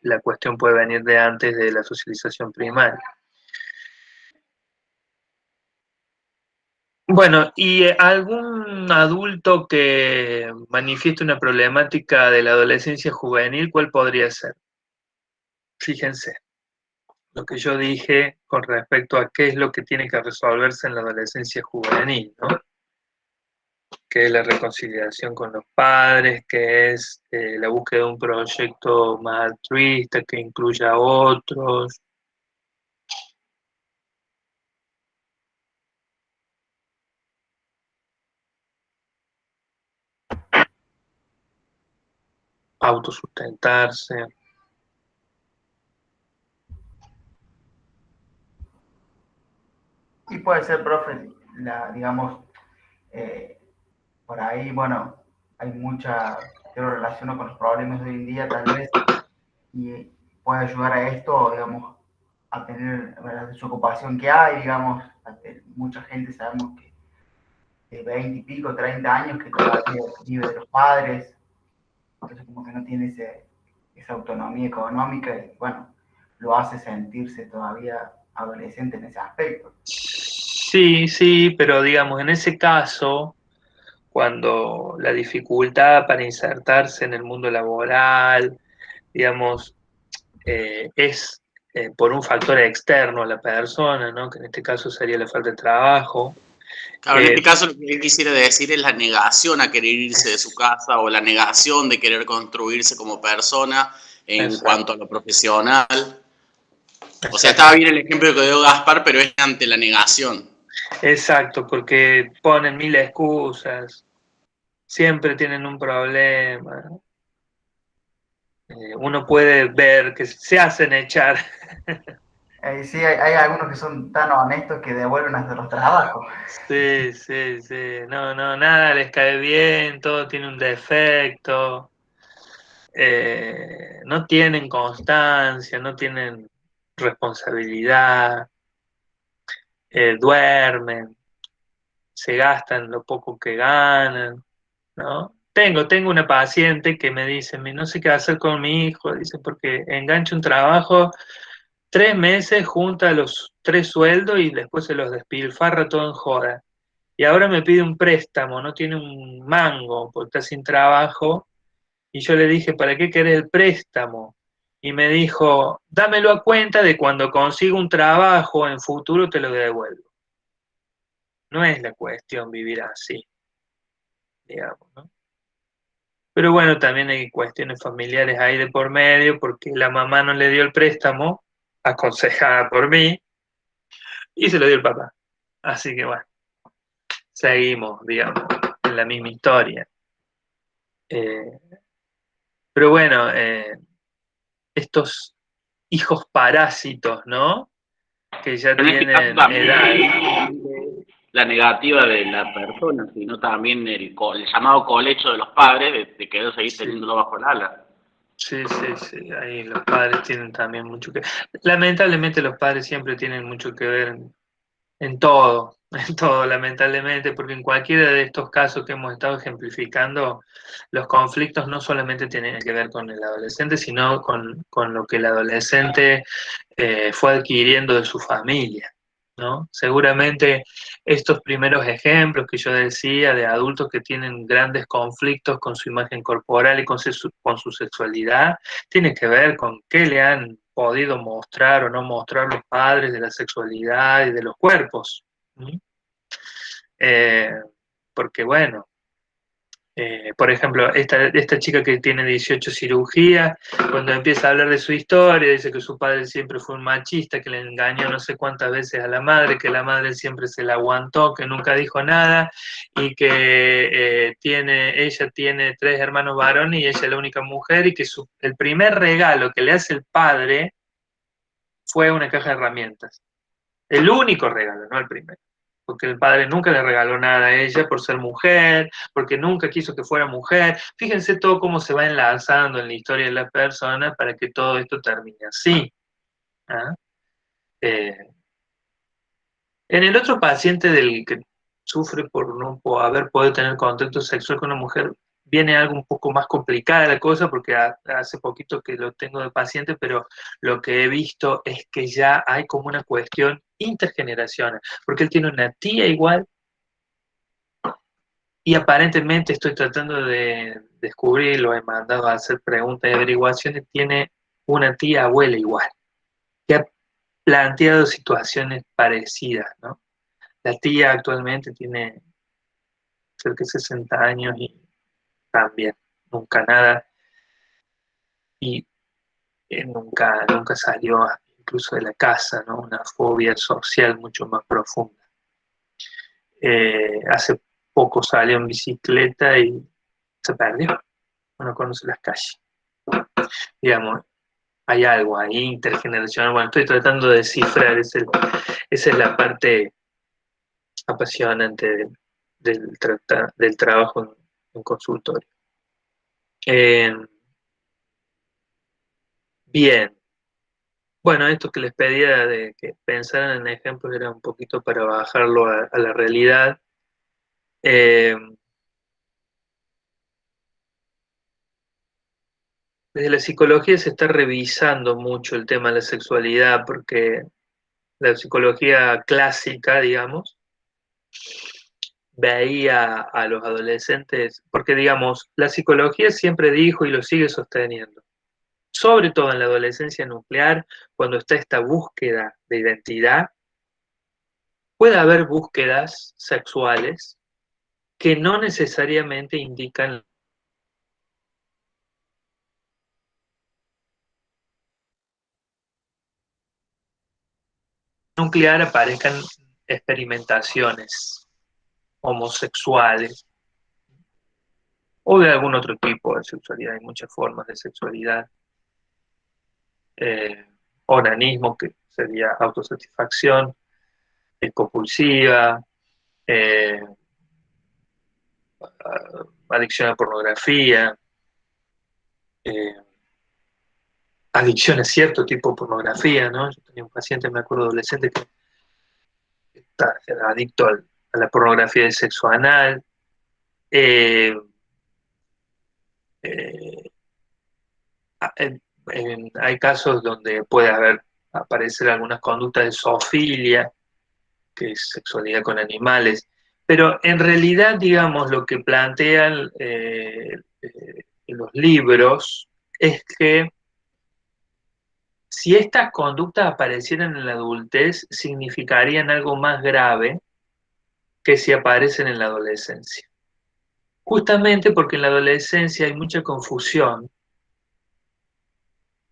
la cuestión puede venir de antes de la socialización primaria. Bueno, ¿y algún adulto que manifieste una problemática de la adolescencia juvenil, cuál podría ser? Fíjense, lo que yo dije con respecto a qué es lo que tiene que resolverse en la adolescencia juvenil, ¿no? Que es la reconciliación con los padres, que es la búsqueda de un proyecto más altruista que incluya a otros. Autosustentarse.
Y puede ser, profe, digamos, por ahí, bueno, hay mucha, yo lo relaciono con los problemas de hoy en día, tal vez, y puede ayudar a esto, digamos, a tener la desocupación que hay, digamos, mucha gente sabemos que de 20 y pico, 30 años que todavía vive de los padres, entonces como que no tiene esa autonomía económica y bueno, lo hace sentirse todavía adolescente en ese aspecto.
Sí, sí, pero digamos, en ese caso, cuando la dificultad para insertarse en el mundo laboral, digamos, es por un factor externo a la persona, ¿no? Que en este caso sería la falta de trabajo.
Claro, en este caso lo que él quisiera decir es la negación a querer irse de su casa o la negación de querer construirse como persona en
Exacto.
cuanto a lo profesional. O sea, estaba bien el ejemplo que dio Gaspar, pero es ante la negación.
Exacto, porque ponen mil excusas, siempre tienen un problema. Uno puede ver que se hacen echar.
Sí, hay algunos que son tan honestos que devuelven hasta los trabajos.
Sí, sí, sí. No, no, nada les cae bien, todo tiene un defecto. No tienen constancia, no tienen responsabilidad, duermen, se gastan lo poco que ganan, ¿no? Tengo una paciente que me dice, no sé qué hacer con mi hijo, dice, porque engancha un trabajo 3 meses, junta los 3 sueldos y después se los despilfarra todo en joda. Y ahora me pide un préstamo, no tiene un mango porque está sin trabajo. Y yo le dije, ¿para qué querés el préstamo? y me dijo, dámelo a cuenta de cuando consiga un trabajo en futuro te lo devuelvo. No es la cuestión vivir así, digamos, ¿no? Pero bueno, también hay cuestiones familiares ahí de por medio, porque la mamá no le dio el préstamo, aconsejada por mí, y se lo dio el papá. Así que bueno, seguimos, digamos, en la misma historia. Eh, pero bueno, estos hijos parásitos, ¿no? Que ya
En este caso
tienen
también
edad.
la negativa de la persona, sino también el llamado colecho de los padres de querer seguir
Sí,
teniéndolo bajo el ala.
sí, sí, sí, ahí los padres tienen también mucho que... Lamentablemente los padres siempre tienen mucho que ver en todo, en todo, lamentablemente, porque en cualquiera de estos casos que hemos estado ejemplificando, los conflictos no solamente tienen que ver con el adolescente, sino con lo que el adolescente fue adquiriendo de su familia, ¿no? Seguramente estos primeros ejemplos que yo decía de adultos que tienen grandes conflictos con su imagen corporal y con su sexualidad, tienen que ver con qué le han podido mostrar o no mostrar los padres de la sexualidad y de los cuerpos. ¿Sí? Eh, porque bueno, por ejemplo, esta chica que tiene 18 cirugías, cuando empieza a hablar de su historia, dice que su padre siempre fue un machista, que le engañó no sé cuántas veces a la madre, que la madre siempre se la aguantó, que nunca dijo nada, y que ella tiene 3 hermanos varones y ella es la única mujer, y que el primer regalo que le hace el padre fue una caja de herramientas. El único regalo, no el primero. Porque el padre nunca le regaló nada a ella por ser mujer, porque nunca quiso que fuera mujer. Fíjense todo cómo se va enlazando en la historia de la persona para que todo esto termine así. ¿Ah? Eh, en el otro paciente del que sufre por no haber podido tener contacto sexual con una mujer, viene algo un poco más complicada la cosa, porque hace poquito que lo tengo de paciente, pero lo que he visto es que ya hay como una cuestión intergeneracional, porque él tiene una tía igual y aparentemente estoy tratando de descubrir, lo he mandado a hacer preguntas y averiguaciones, tiene una tía abuela igual, que ha planteado situaciones parecidas, ¿no? La tía actualmente tiene cerca de 60 años y también nunca nada, y nunca salió incluso de la casa, ¿no? Una fobia social mucho más profunda. Hace poco salió en bicicleta y se perdió, no conoce las calles. Digamos, hay algo ahí intergeneracional. Bueno, estoy tratando de descifrar, esa es la parte apasionante del trabajo en consultorio. Bien, bueno, esto que les pedía de que pensaran en ejemplos era un poquito para bajarlo a la realidad. Eh, Desde la psicología se está revisando mucho el tema de la sexualidad, porque la psicología clásica, digamos, veía a los adolescentes, porque digamos, la psicología siempre dijo y lo sigue sosteniendo, sobre todo en la adolescencia nuclear, cuando está esta búsqueda de identidad, puede haber búsquedas sexuales que no necesariamente indican nuclear, aparezcan experimentaciones homosexuales o de algún otro tipo de sexualidad. Hay muchas formas de sexualidad. Onanismo, que sería autosatisfacción, compulsiva, eh, adicción a pornografía, eh, adicción a cierto tipo de pornografía, ¿no? Yo tenía un paciente, me acuerdo, adolescente, que era adicto a la pornografía de sexo anal. Eh, eh, Hay casos donde puede aparecer algunas conductas de zoofilia, que es sexualidad con animales, pero en realidad, digamos, lo que plantean los libros es que Si estas conductas aparecieran en la adultez, significarían algo más grave que si aparecen en la adolescencia. Justamente porque en la adolescencia hay mucha confusión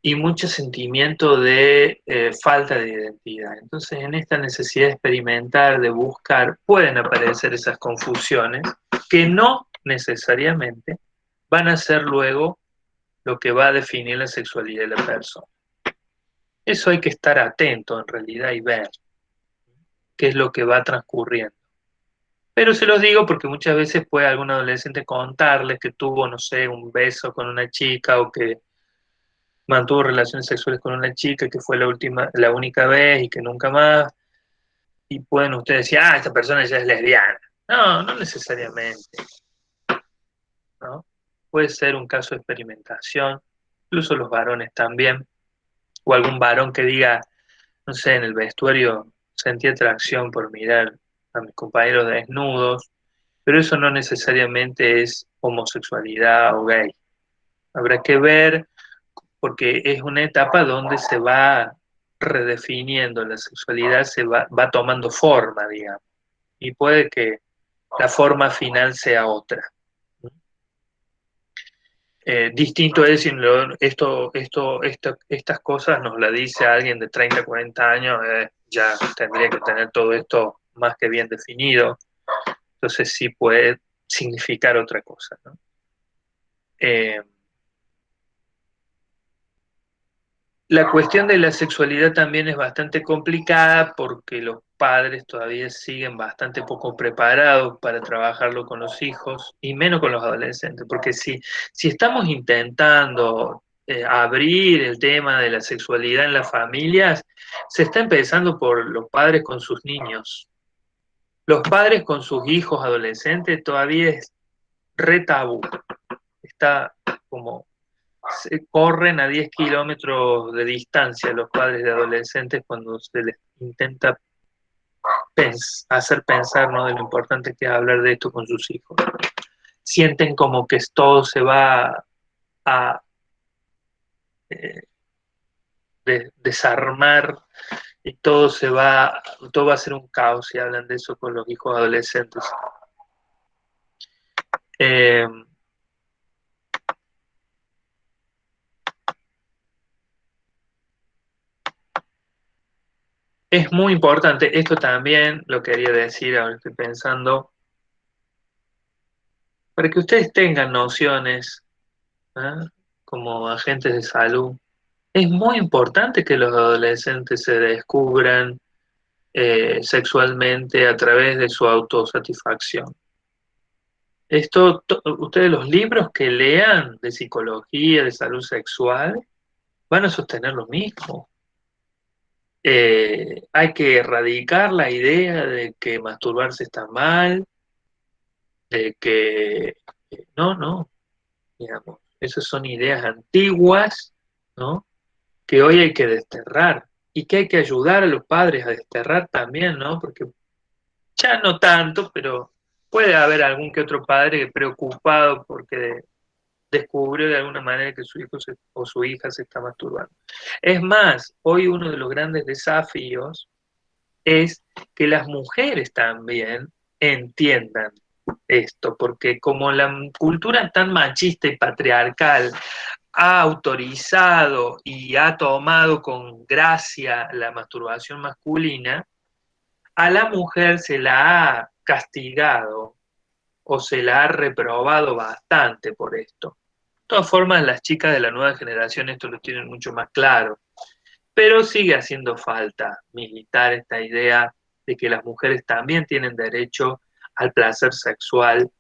y mucho sentimiento de falta de identidad. Entonces, en esta necesidad de experimentar, de buscar, pueden aparecer esas confusiones que no necesariamente van a ser luego lo que va a definir la sexualidad de la persona. Eso hay que estar atento en realidad y ver qué es lo que va transcurriendo. Pero se los digo porque muchas veces puede algún adolescente contarles que tuvo, no sé, un beso con una chica o que mantuvo relaciones sexuales con una chica que fue la única vez y que nunca más. Y pueden ustedes decir, ah, esta persona ya es lesbiana. No, no necesariamente, ¿no? Puede ser un caso de experimentación, incluso los varones también, o algún varón que diga, no sé, en el vestuario sentí atracción por mirar a mis compañeros desnudos, pero eso no necesariamente es homosexualidad o gay. Habrá que ver, porque es una etapa donde se va redefiniendo la sexualidad, va tomando forma, digamos, y puede que la forma final sea otra. Distinto es si estas cosas nos la dice alguien de 30, 40 años, ya tendría que tener todo esto más que bien definido, entonces sí puede significar otra cosa, ¿no? La cuestión de la sexualidad también es bastante complicada porque los padres todavía siguen bastante poco preparados para trabajarlo con los hijos y menos con los adolescentes, porque si estamos intentando abrir el tema de la sexualidad en las familias, se está empezando por los padres con sus niños. Los padres con sus hijos adolescentes todavía es re tabú, está como se corren a 10 kilómetros de distancia los padres de adolescentes cuando se les intenta hacer pensar, ¿no?, de lo importante que es hablar de esto con sus hijos. Sienten como que todo se va a eh, desarmar y todo va a ser un caos si hablan de eso con los hijos adolescentes. Eh, Es muy importante, esto también lo quería decir, ahora estoy pensando, para que ustedes tengan nociones, ¿eh?, como agentes de salud, es muy importante que los adolescentes se descubran sexualmente a través de su autosatisfacción. Ustedes los libros que lean de psicología, de salud sexual, van a sostener lo mismo. Hay que erradicar la idea de que masturbarse está mal, de que no, digamos, esas son ideas antiguas, ¿no?, que hoy hay que desterrar y que hay que ayudar a los padres a desterrar también, ¿no? Porque ya no tanto, pero puede haber algún que otro padre preocupado porque descubrió de alguna manera que su hijo o su hija se está masturbando. Es más, hoy uno de los grandes desafíos es que las mujeres también entiendan esto, porque como la cultura tan machista y patriarcal ha autorizado y ha tomado con gracia la masturbación masculina, a la mujer se la ha castigado o se la ha reprobado bastante por esto. De todas formas, las chicas de la nueva generación esto lo tienen mucho más claro, pero sigue haciendo falta militar esta idea de que las mujeres también tienen derecho al placer sexual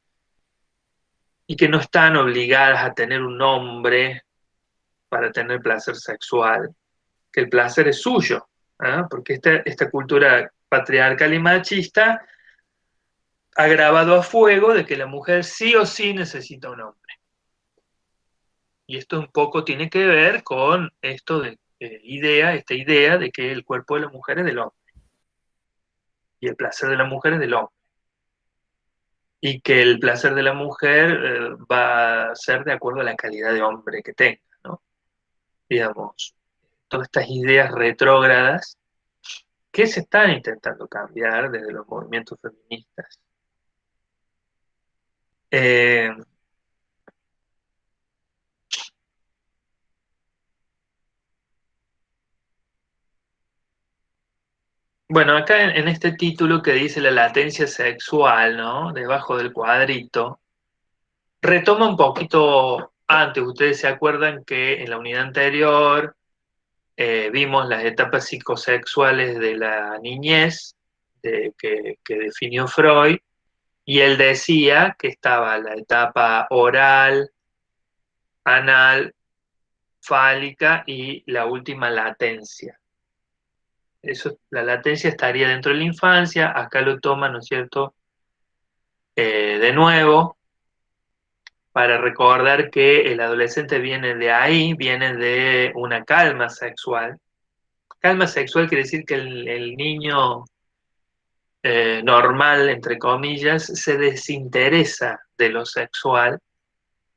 y que no están obligadas a tener un hombre para tener placer sexual, que el placer es suyo, ¿eh?, porque esta cultura patriarcal y machista ha grabado a fuego de que la mujer sí o sí necesita un hombre. Y esto un poco tiene que ver con esto esta idea de que el cuerpo de la mujer es del hombre y el placer de la mujer es del hombre. Y que el placer de la mujer va a ser de acuerdo a la calidad de hombre que tenga, ¿no? Digamos, todas estas ideas retrógradas que se están intentando cambiar desde los movimientos feministas. Bueno, acá en este título que dice la latencia sexual, ¿no? Debajo del cuadrito, retoma un poquito antes. Ustedes se acuerdan que en la unidad anterior vimos las etapas psicosexuales de la niñez que definió Freud, y él decía que estaba la etapa oral, anal, fálica y la última latencia. Eso, la latencia estaría dentro de la infancia, acá lo toma, ¿no es cierto?, de nuevo, para recordar que el adolescente viene de ahí, viene de una calma sexual. Calma sexual quiere decir que el niño normal, entre comillas, se desinteresa de lo sexual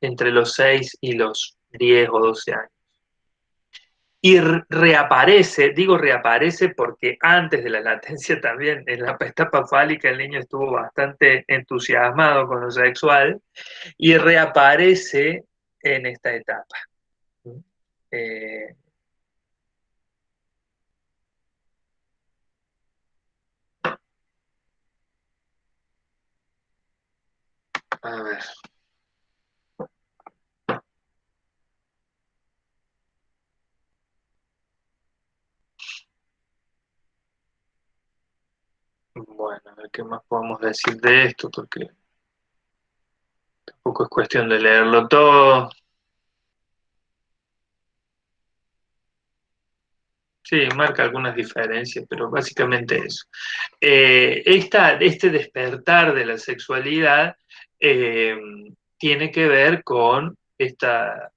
entre los 6 y los 10 o 12 años. Y reaparece, digo reaparece porque antes de la latencia también, en la etapa fálica, el niño estuvo bastante entusiasmado con lo sexual y reaparece en esta etapa. Eh, a ver. Bueno, a ver qué más podemos decir de esto, porque tampoco es cuestión de leerlo todo. Sí, marca algunas diferencias, pero básicamente eso. Este despertar de la sexualidad tiene que ver con esta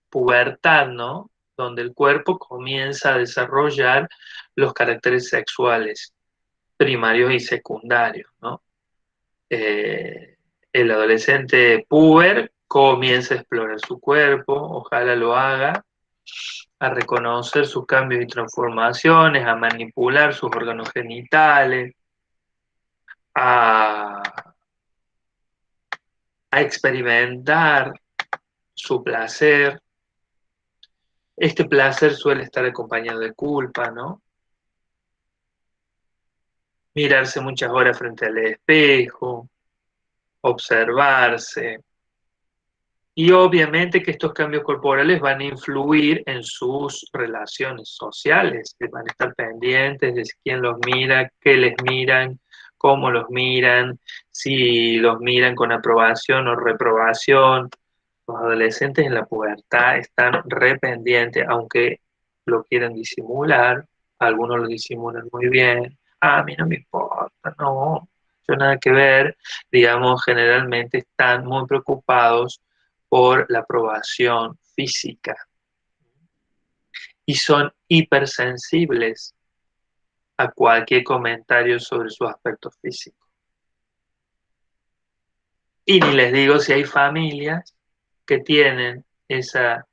pubertad, ¿no? Donde el cuerpo comienza a desarrollar los caracteres sexuales primarios y secundarios, ¿no? El adolescente puber comienza a explorar su cuerpo, ojalá lo haga, a reconocer sus cambios y transformaciones, a manipular sus órganos genitales, a, a experimentar su placer. Este placer suele estar acompañado de culpa, ¿no? Mirarse muchas horas frente al espejo, observarse. Y obviamente que estos cambios corporales van a influir en sus relaciones sociales, que van a estar pendientes de quién los mira, qué les miran, cómo los miran, si los miran con aprobación o reprobación. Los adolescentes en la pubertad están re pendientes, aunque lo quieran disimular, algunos lo disimulan muy bien. A mí no me importa, no, yo nada que ver. Digamos, generalmente están muy preocupados por la aprobación física y son hipersensibles a cualquier comentario sobre su aspecto físico. Y ni les digo si hay familias que tienen esa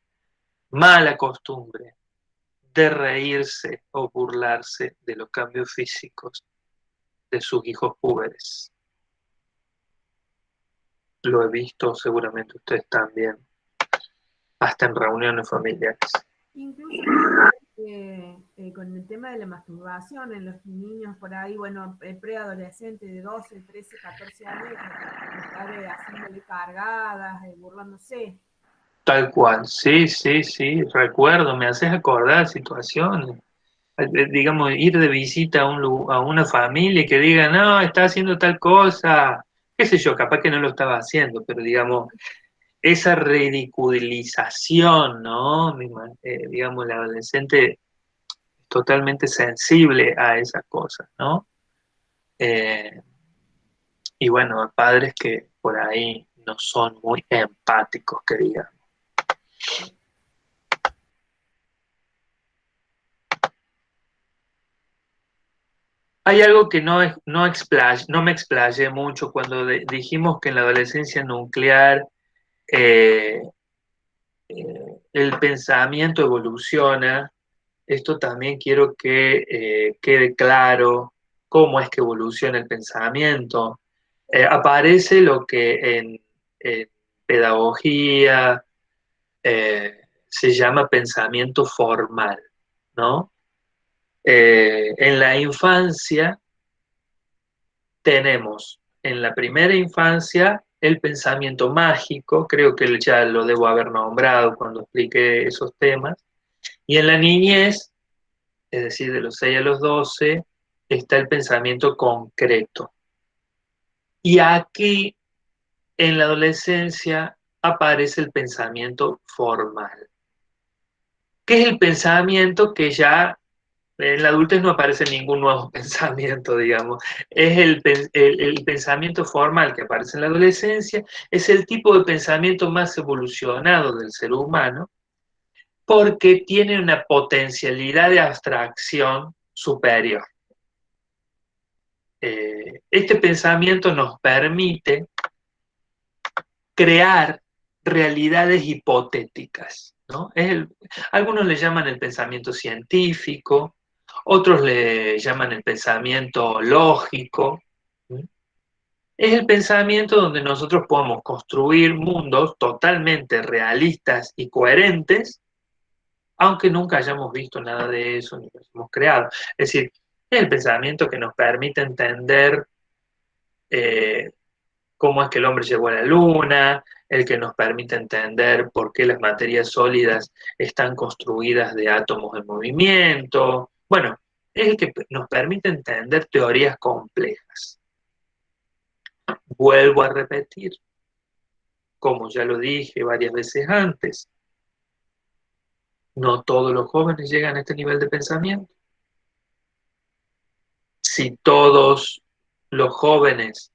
mala costumbre de reírse o burlarse de los cambios físicos de sus hijos púberes. Lo he visto, seguramente ustedes también, hasta en reuniones familiares.
Incluso con el tema de la masturbación en los niños por ahí, bueno, preadolescente de 12, 13, 14 años, estar haciéndole cargadas, burlándose.
Tal cual, sí, sí, sí, recuerdo, me haces acordar situaciones. Digamos, ir de visita a una familia y que diga, no, está haciendo tal cosa, qué sé yo, capaz que no lo estaba haciendo, pero digamos, esa ridiculización, ¿no? Digamos, el adolescente es totalmente sensible a esas cosas, ¿no? Y bueno, padres que por ahí no son muy empáticos, que digamos. Hay algo que no me explayé mucho cuando dijimos que en la adolescencia nuclear el pensamiento evoluciona esto también quiero que quede claro cómo es que evoluciona el pensamiento. Aparece lo que en pedagogía se llama pensamiento formal, ¿no? En la infancia tenemos, en la primera infancia, el pensamiento mágico, creo que ya lo debo haber nombrado cuando expliqué esos temas, y en la niñez, es decir, de los 6 a los 12, está el pensamiento concreto. Y aquí, en la adolescencia, aparece el pensamiento formal, que es el pensamiento que ya en la adultez no aparece ningún nuevo pensamiento, digamos. Es el pensamiento formal que aparece en la adolescencia, es el tipo de pensamiento más evolucionado del ser humano, porque tiene una potencialidad de abstracción superior. Este pensamiento nos permite crear realidades hipotéticas, ¿no? Algunos le llaman el pensamiento científico, otros le llaman el pensamiento lógico. ¿Sí? Es el pensamiento donde nosotros podemos construir mundos totalmente realistas y coherentes, aunque nunca hayamos visto nada de eso ni lo hemos creado. Es decir, es el pensamiento que nos permite entender eh, cómo es que el hombre llegó a la luna, el que nos permite entender por qué las materias sólidas están construidas de átomos en movimiento. Bueno, es el que nos permite entender teorías complejas. Vuelvo a repetir, como ya lo dije varias veces antes, no todos los jóvenes llegan a este nivel de pensamiento. Si todos los jóvenes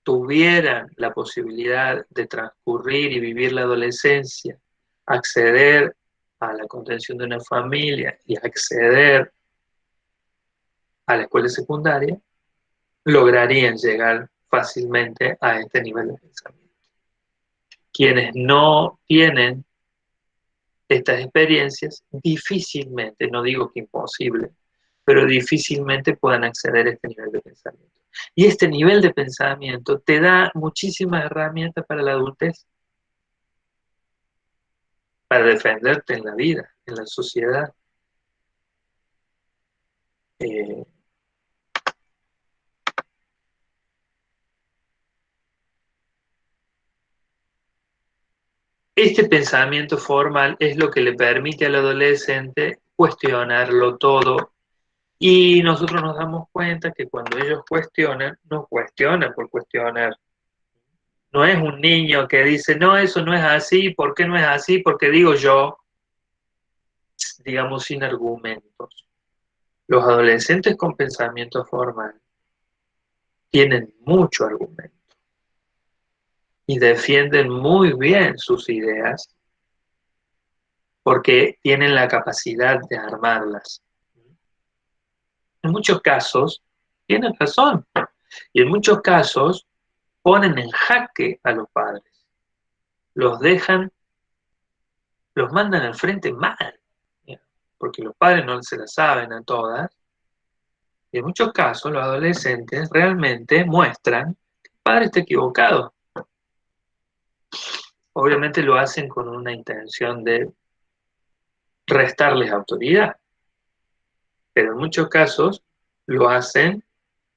tuvieran la posibilidad de transcurrir y vivir la adolescencia, acceder a la contención de una familia y acceder a la escuela secundaria, lograrían llegar fácilmente a este nivel de pensamiento. Quienes no tienen estas experiencias, difícilmente, no digo que imposible, pero difícilmente puedan acceder a este nivel de pensamiento. Y este nivel de pensamiento te da muchísimas herramientas para la adultez, para defenderte en la vida, en la sociedad. Este pensamiento formal es lo que le permite al adolescente cuestionarlo todo. Y nosotros nos damos cuenta que cuando ellos cuestionan, no cuestionan por cuestionar. No es un niño que dice, no, eso no es así, ¿por qué no es así? Porque digo yo, digamos, sin argumentos. Los adolescentes con pensamiento formal tienen mucho argumento y defienden muy bien sus ideas porque tienen la capacidad de armarlas. En muchos casos tienen razón y en muchos casos ponen en jaque a los padres, los dejan, los mandan al frente mal, porque los padres no se las saben a todas. Y en muchos casos los adolescentes realmente muestran que el padre está equivocado. Obviamente lo hacen con una intención de restarles autoridad, pero en muchos casos lo hacen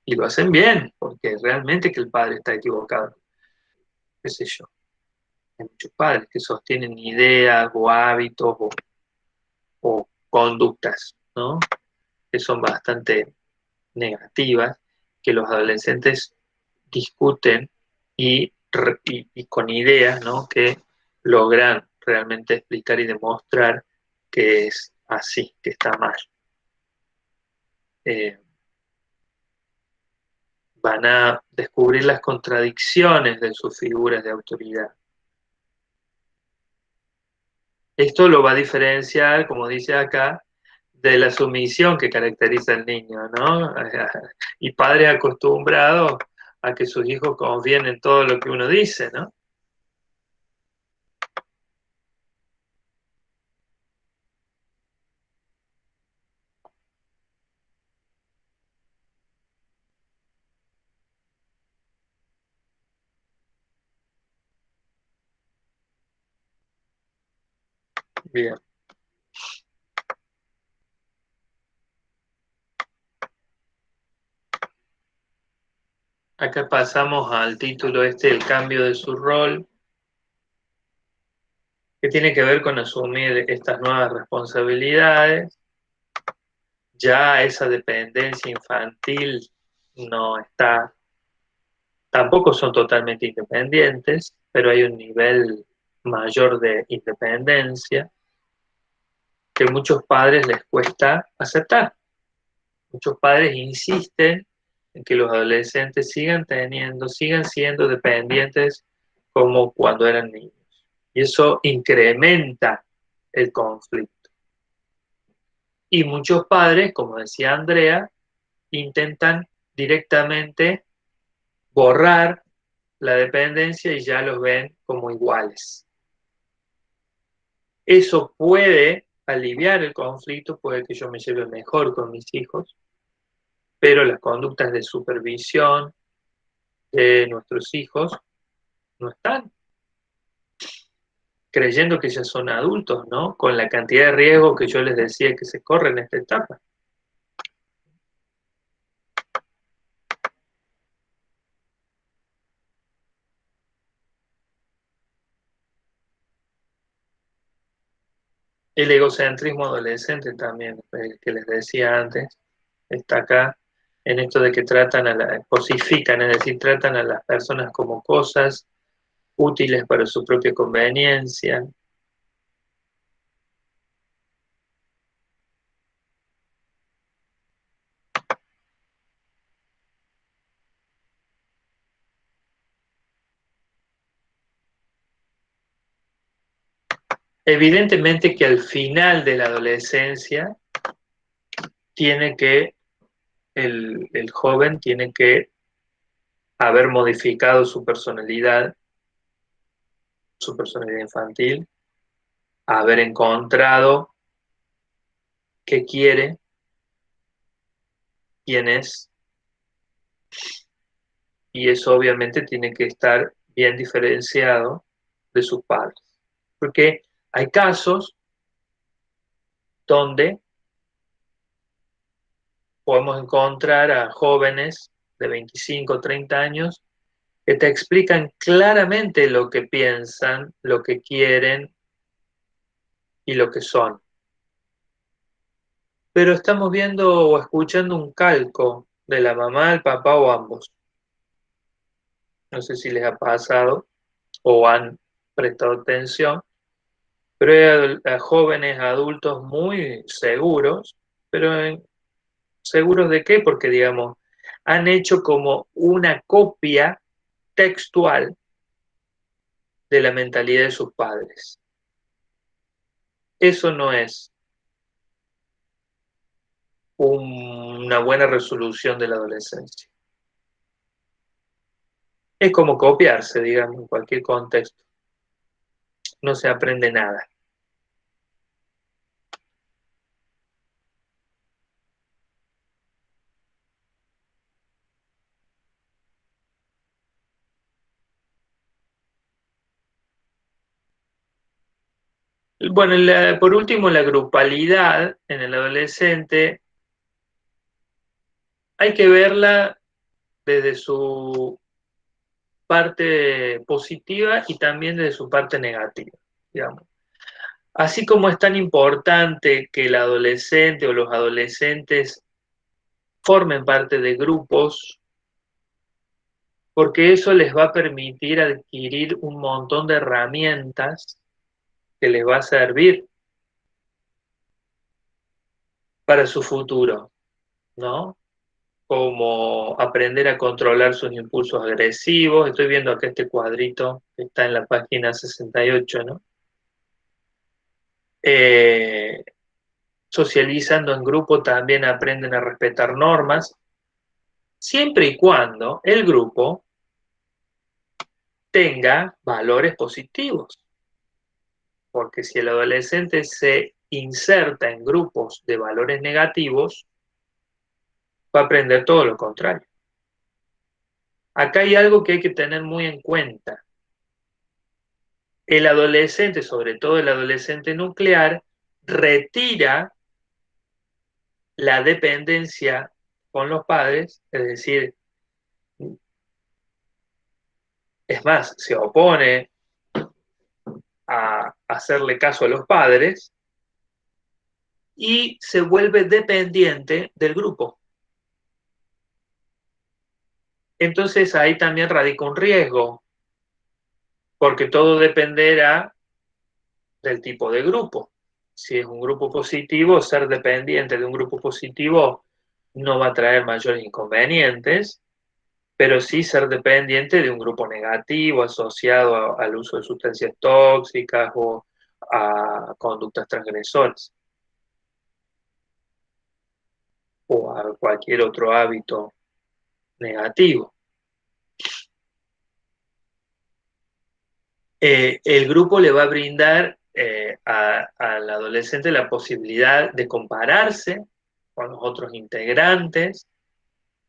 y lo hacen bien, porque realmente que el padre está equivocado, qué sé yo. Hay muchos padres que sostienen ideas o hábitos o conductas, ¿no? Que son bastante negativas, que los adolescentes discuten y con ideas, ¿no? Que logran realmente explicar y demostrar que es así, que está mal. Van a descubrir las contradicciones de sus figuras de autoridad. Esto lo va a diferenciar, como dice acá, de la sumisión que caracteriza al niño, ¿no? Y padres acostumbrados a que sus hijos confíen en todo lo que uno dice, ¿no? Bien. Acá pasamos al título el cambio de su rol, que tiene que ver con asumir estas nuevas responsabilidades. Ya esa dependencia infantil no está, tampoco son totalmente independientes, pero hay un nivel mayor de independencia que a muchos padres les cuesta aceptar. Muchos padres insisten en que los adolescentes sigan siendo dependientes como cuando eran niños. Y eso incrementa el conflicto. Y muchos padres, como decía Andrea, intentan directamente borrar la dependencia y ya los ven como iguales. Eso puede aliviar el conflicto, puede que yo me lleve mejor con mis hijos, pero las conductas de supervisión de nuestros hijos no están, creyendo que ya son adultos, ¿no? Con la cantidad de riesgos que yo les decía que se corre en esta etapa. El egocentrismo adolescente también, el que les decía antes, está acá en esto de que cosifican, es decir, tratan a las personas como cosas útiles para su propia conveniencia. Evidentemente que al final de la adolescencia el joven tiene que haber modificado su personalidad infantil, haber encontrado qué quiere, quién es, y eso obviamente tiene que estar bien diferenciado de sus padres. Porque hay casos donde podemos encontrar a jóvenes de 25 o 30 años que te explican claramente lo que piensan, lo que quieren y lo que son. Pero estamos viendo o escuchando un calco de la mamá, el papá o ambos. No sé si les ha pasado o han prestado atención, pero hay jóvenes adultos muy seguros, pero ¿seguros de qué? Porque, digamos, han hecho como una copia textual de la mentalidad de sus padres. Eso no es una buena resolución de la adolescencia. Es como copiarse, digamos, en cualquier contexto. No se aprende nada. Bueno, por último, la grupalidad en el adolescente hay que verla desde su parte positiva y también desde su parte negativa, digamos. Así como es tan importante que el adolescente o los adolescentes formen parte de grupos, porque eso les va a permitir adquirir un montón de herramientas que les va a servir para su futuro, ¿no? Como aprender a controlar sus impulsos agresivos. Estoy viendo acá este cuadrito que está en la página 68, ¿no? Socializando en grupo también aprenden a respetar normas, siempre y cuando el grupo tenga valores positivos. Porque si el adolescente se inserta en grupos de valores negativos, va a aprender todo lo contrario. Acá hay algo que hay que tener muy en cuenta. el adolescente, sobre todo el adolescente nuclear, retira la dependencia con los padres, es decir, es más, se opone a hacerle caso a los padres y se vuelve dependiente del grupo. Entonces ahí también radica un riesgo, porque todo dependerá del tipo de grupo. Si es un grupo positivo, ser dependiente de un grupo positivo no va a traer mayores inconvenientes, pero sí ser dependiente de un grupo negativo asociado al uso de sustancias tóxicas o a conductas transgresoras o a cualquier otro hábito negativo. El grupo le va a brindar al adolescente la posibilidad de compararse con los otros integrantes,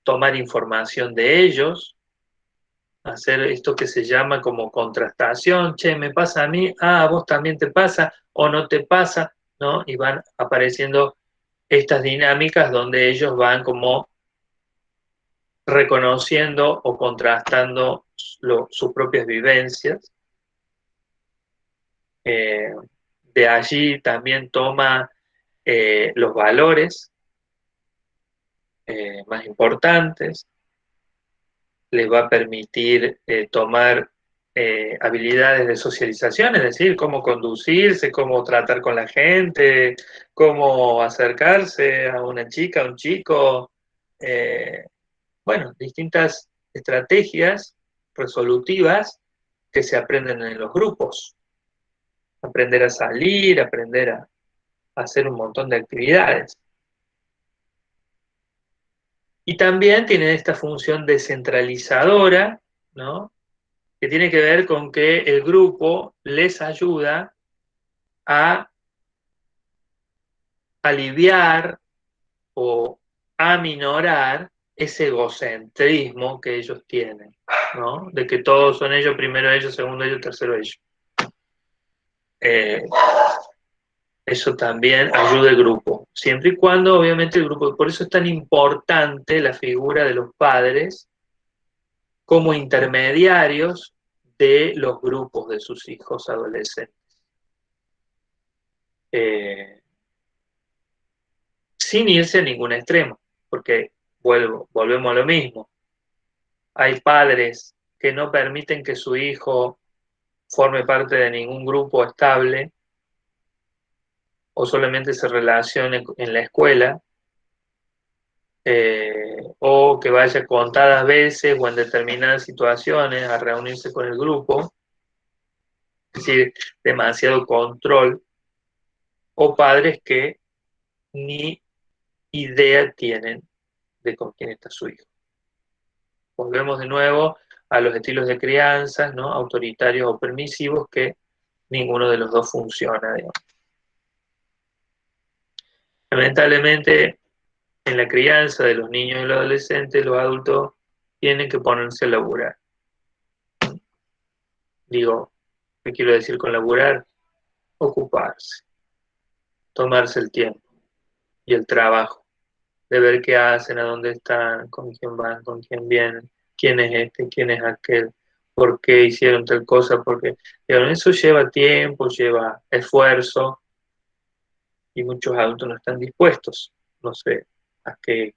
tomar información de ellos, hacer esto que se llama como contrastación. Che, me pasa a mí, a vos también te pasa o no te pasa, ¿no? Y van apareciendo estas dinámicas donde ellos van como reconociendo o contrastando sus propias vivencias. De allí también toma los valores más importantes, les va a permitir tomar habilidades de socialización, es decir, cómo conducirse, cómo tratar con la gente, cómo acercarse a una chica, a un chico, bueno, distintas estrategias resolutivas que se aprenden en los grupos. Aprender a salir, aprender a hacer un montón de actividades. Y también tiene esta función descentralizadora, ¿no? Que tiene que ver con que el grupo les ayuda a aliviar o aminorar ese egocentrismo que ellos tienen, ¿no? De que todos son ellos, primero ellos, segundo ellos, tercero ellos. Eso también ayuda al grupo, siempre y cuando obviamente el grupo, por eso es tan importante la figura de los padres como intermediarios de los grupos de sus hijos adolescentes. Sin irse a ningún extremo, porque volvemos a lo mismo. Hay padres que no permiten que su hijo forme parte de ningún grupo estable o solamente se relacione en la escuela, o que vaya contadas veces o en determinadas situaciones a reunirse con el grupo, es decir, demasiado control, o padres que ni idea tienen de con quién está su hijo. Volvemos de nuevo a los estilos de crianza, ¿no? Autoritarios o permisivos, que ninguno de los dos funciona, digamos. Lamentablemente, en la crianza de los niños y los adolescentes, los adultos tienen que ponerse a laburar. Digo, ¿qué quiero decir con laburar? Ocuparse, tomarse el tiempo y el trabajo de ver qué hacen, a dónde están, con quién van, con quién vienen, quién es este, quién es aquel, por qué hicieron tal cosa, porque eso lleva tiempo, lleva esfuerzo, y muchos adultos no están dispuestos, no sé, a que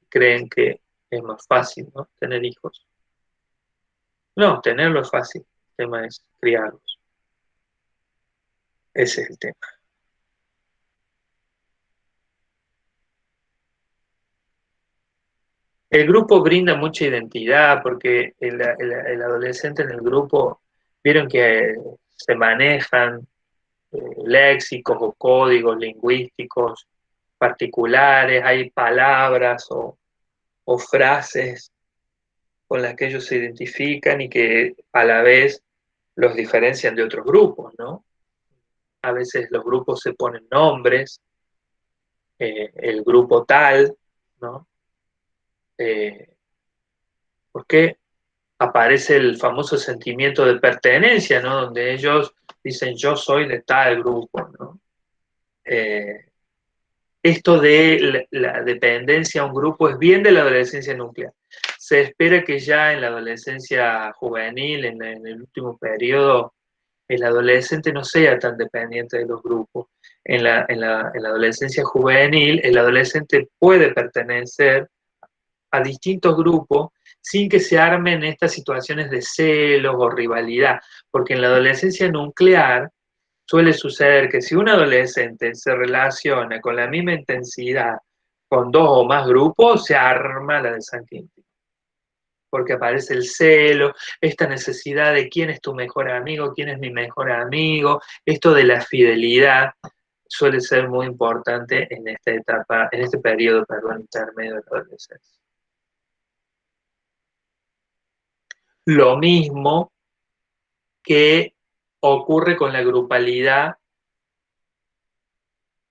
creen que es más fácil, ¿no? Tener hijos. No, tenerlo es fácil, el tema es criarlos. Ese es el tema. El grupo brinda mucha identidad porque el adolescente en el grupo, vieron que se manejan léxicos o códigos lingüísticos particulares, hay palabras o frases con las que ellos se identifican y que a la vez los diferencian de otros grupos, ¿no? A veces los grupos se ponen nombres, el grupo tal, ¿no? Porque aparece el famoso sentimiento de pertenencia, ¿no? Donde ellos dicen yo soy de tal grupo, ¿no? Esto de la dependencia a un grupo es bien de la adolescencia nuclear. Se espera que ya en la adolescencia juvenil, en el último periodo, el adolescente no sea tan dependiente de los grupos. En la adolescencia juvenil, el adolescente puede pertenecer a distintos grupos sin que se armen estas situaciones de celos o rivalidad, porque en la adolescencia nuclear suele suceder que si un adolescente se relaciona con la misma intensidad con dos o más grupos, se arma la de San Quintín, porque aparece el celo, esta necesidad de quién es tu mejor amigo, quién es mi mejor amigo, esto de la fidelidad suele ser muy importante en esta etapa, en este periodo, perdón, intermedio de la adolescencia. Lo mismo que ocurre con la grupalidad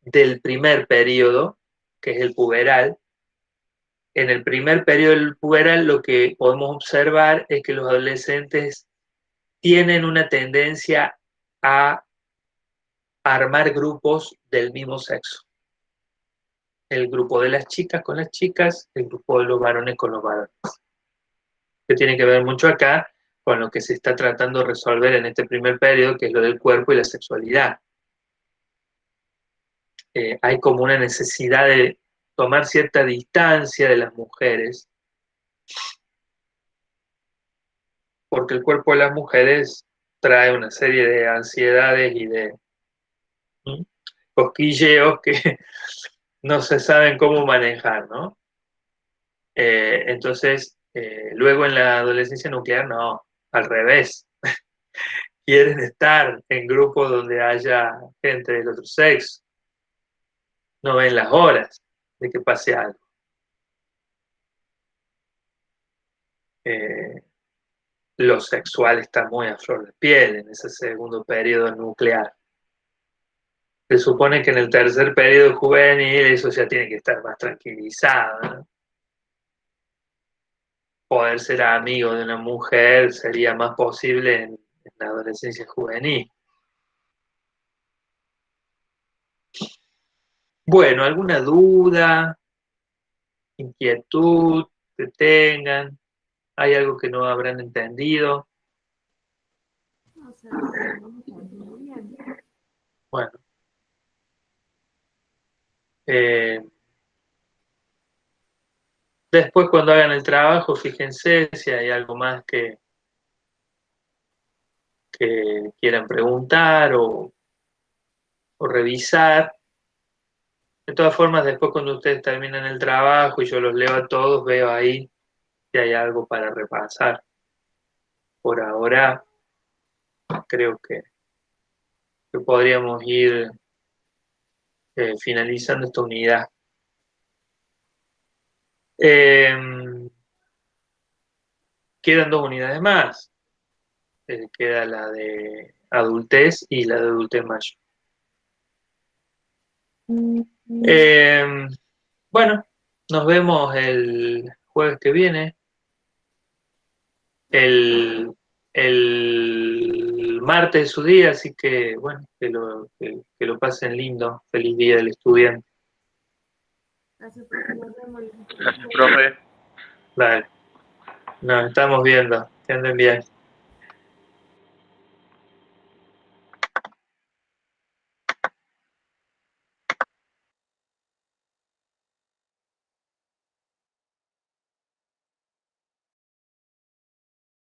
del primer periodo, que es el puberal. En el primer periodo del puberal lo que podemos observar es que los adolescentes tienen una tendencia a armar grupos del mismo sexo. El grupo de las chicas con las chicas, el grupo de los varones con los varones. Que tiene que ver mucho acá con lo que se está tratando de resolver en este primer periodo, que es lo del cuerpo y la sexualidad. Hay como una necesidad de tomar cierta distancia de las mujeres, porque el cuerpo de las mujeres trae una serie de ansiedades y de cosquilleos que no se saben cómo manejar, ¿no? Entonces, luego en la adolescencia nuclear, no, al revés. Quieren estar en grupos donde haya gente del otro sexo. No ven las horas de que pase algo. Lo sexual está muy a flor de piel en ese segundo periodo nuclear. Se supone que en el tercer periodo juvenil eso ya tiene que estar más tranquilizado, ¿no? Poder ser amigo de una mujer sería más posible en la adolescencia juvenil. Bueno, ¿alguna duda, inquietud que tengan? ¿Hay algo que no habrán entendido?
O sea, muy bien.
Bueno. Después cuando hagan el trabajo, fíjense si hay algo más que quieran preguntar o revisar. De todas formas, después cuando ustedes terminan el trabajo y yo los leo a todos, veo ahí si hay algo para repasar. Por ahora, creo que podríamos ir finalizando esta unidad. Quedan 2 unidades más. Queda la de adultez y la de adultez mayor. Bueno, nos vemos el jueves que viene. El martes es su día, así que bueno, que lo pasen lindo. Feliz día del estudiante.
Gracias, profe. Nos vemos.
Gracias, profe.
Vale. Nos estamos viendo. Que anden bien.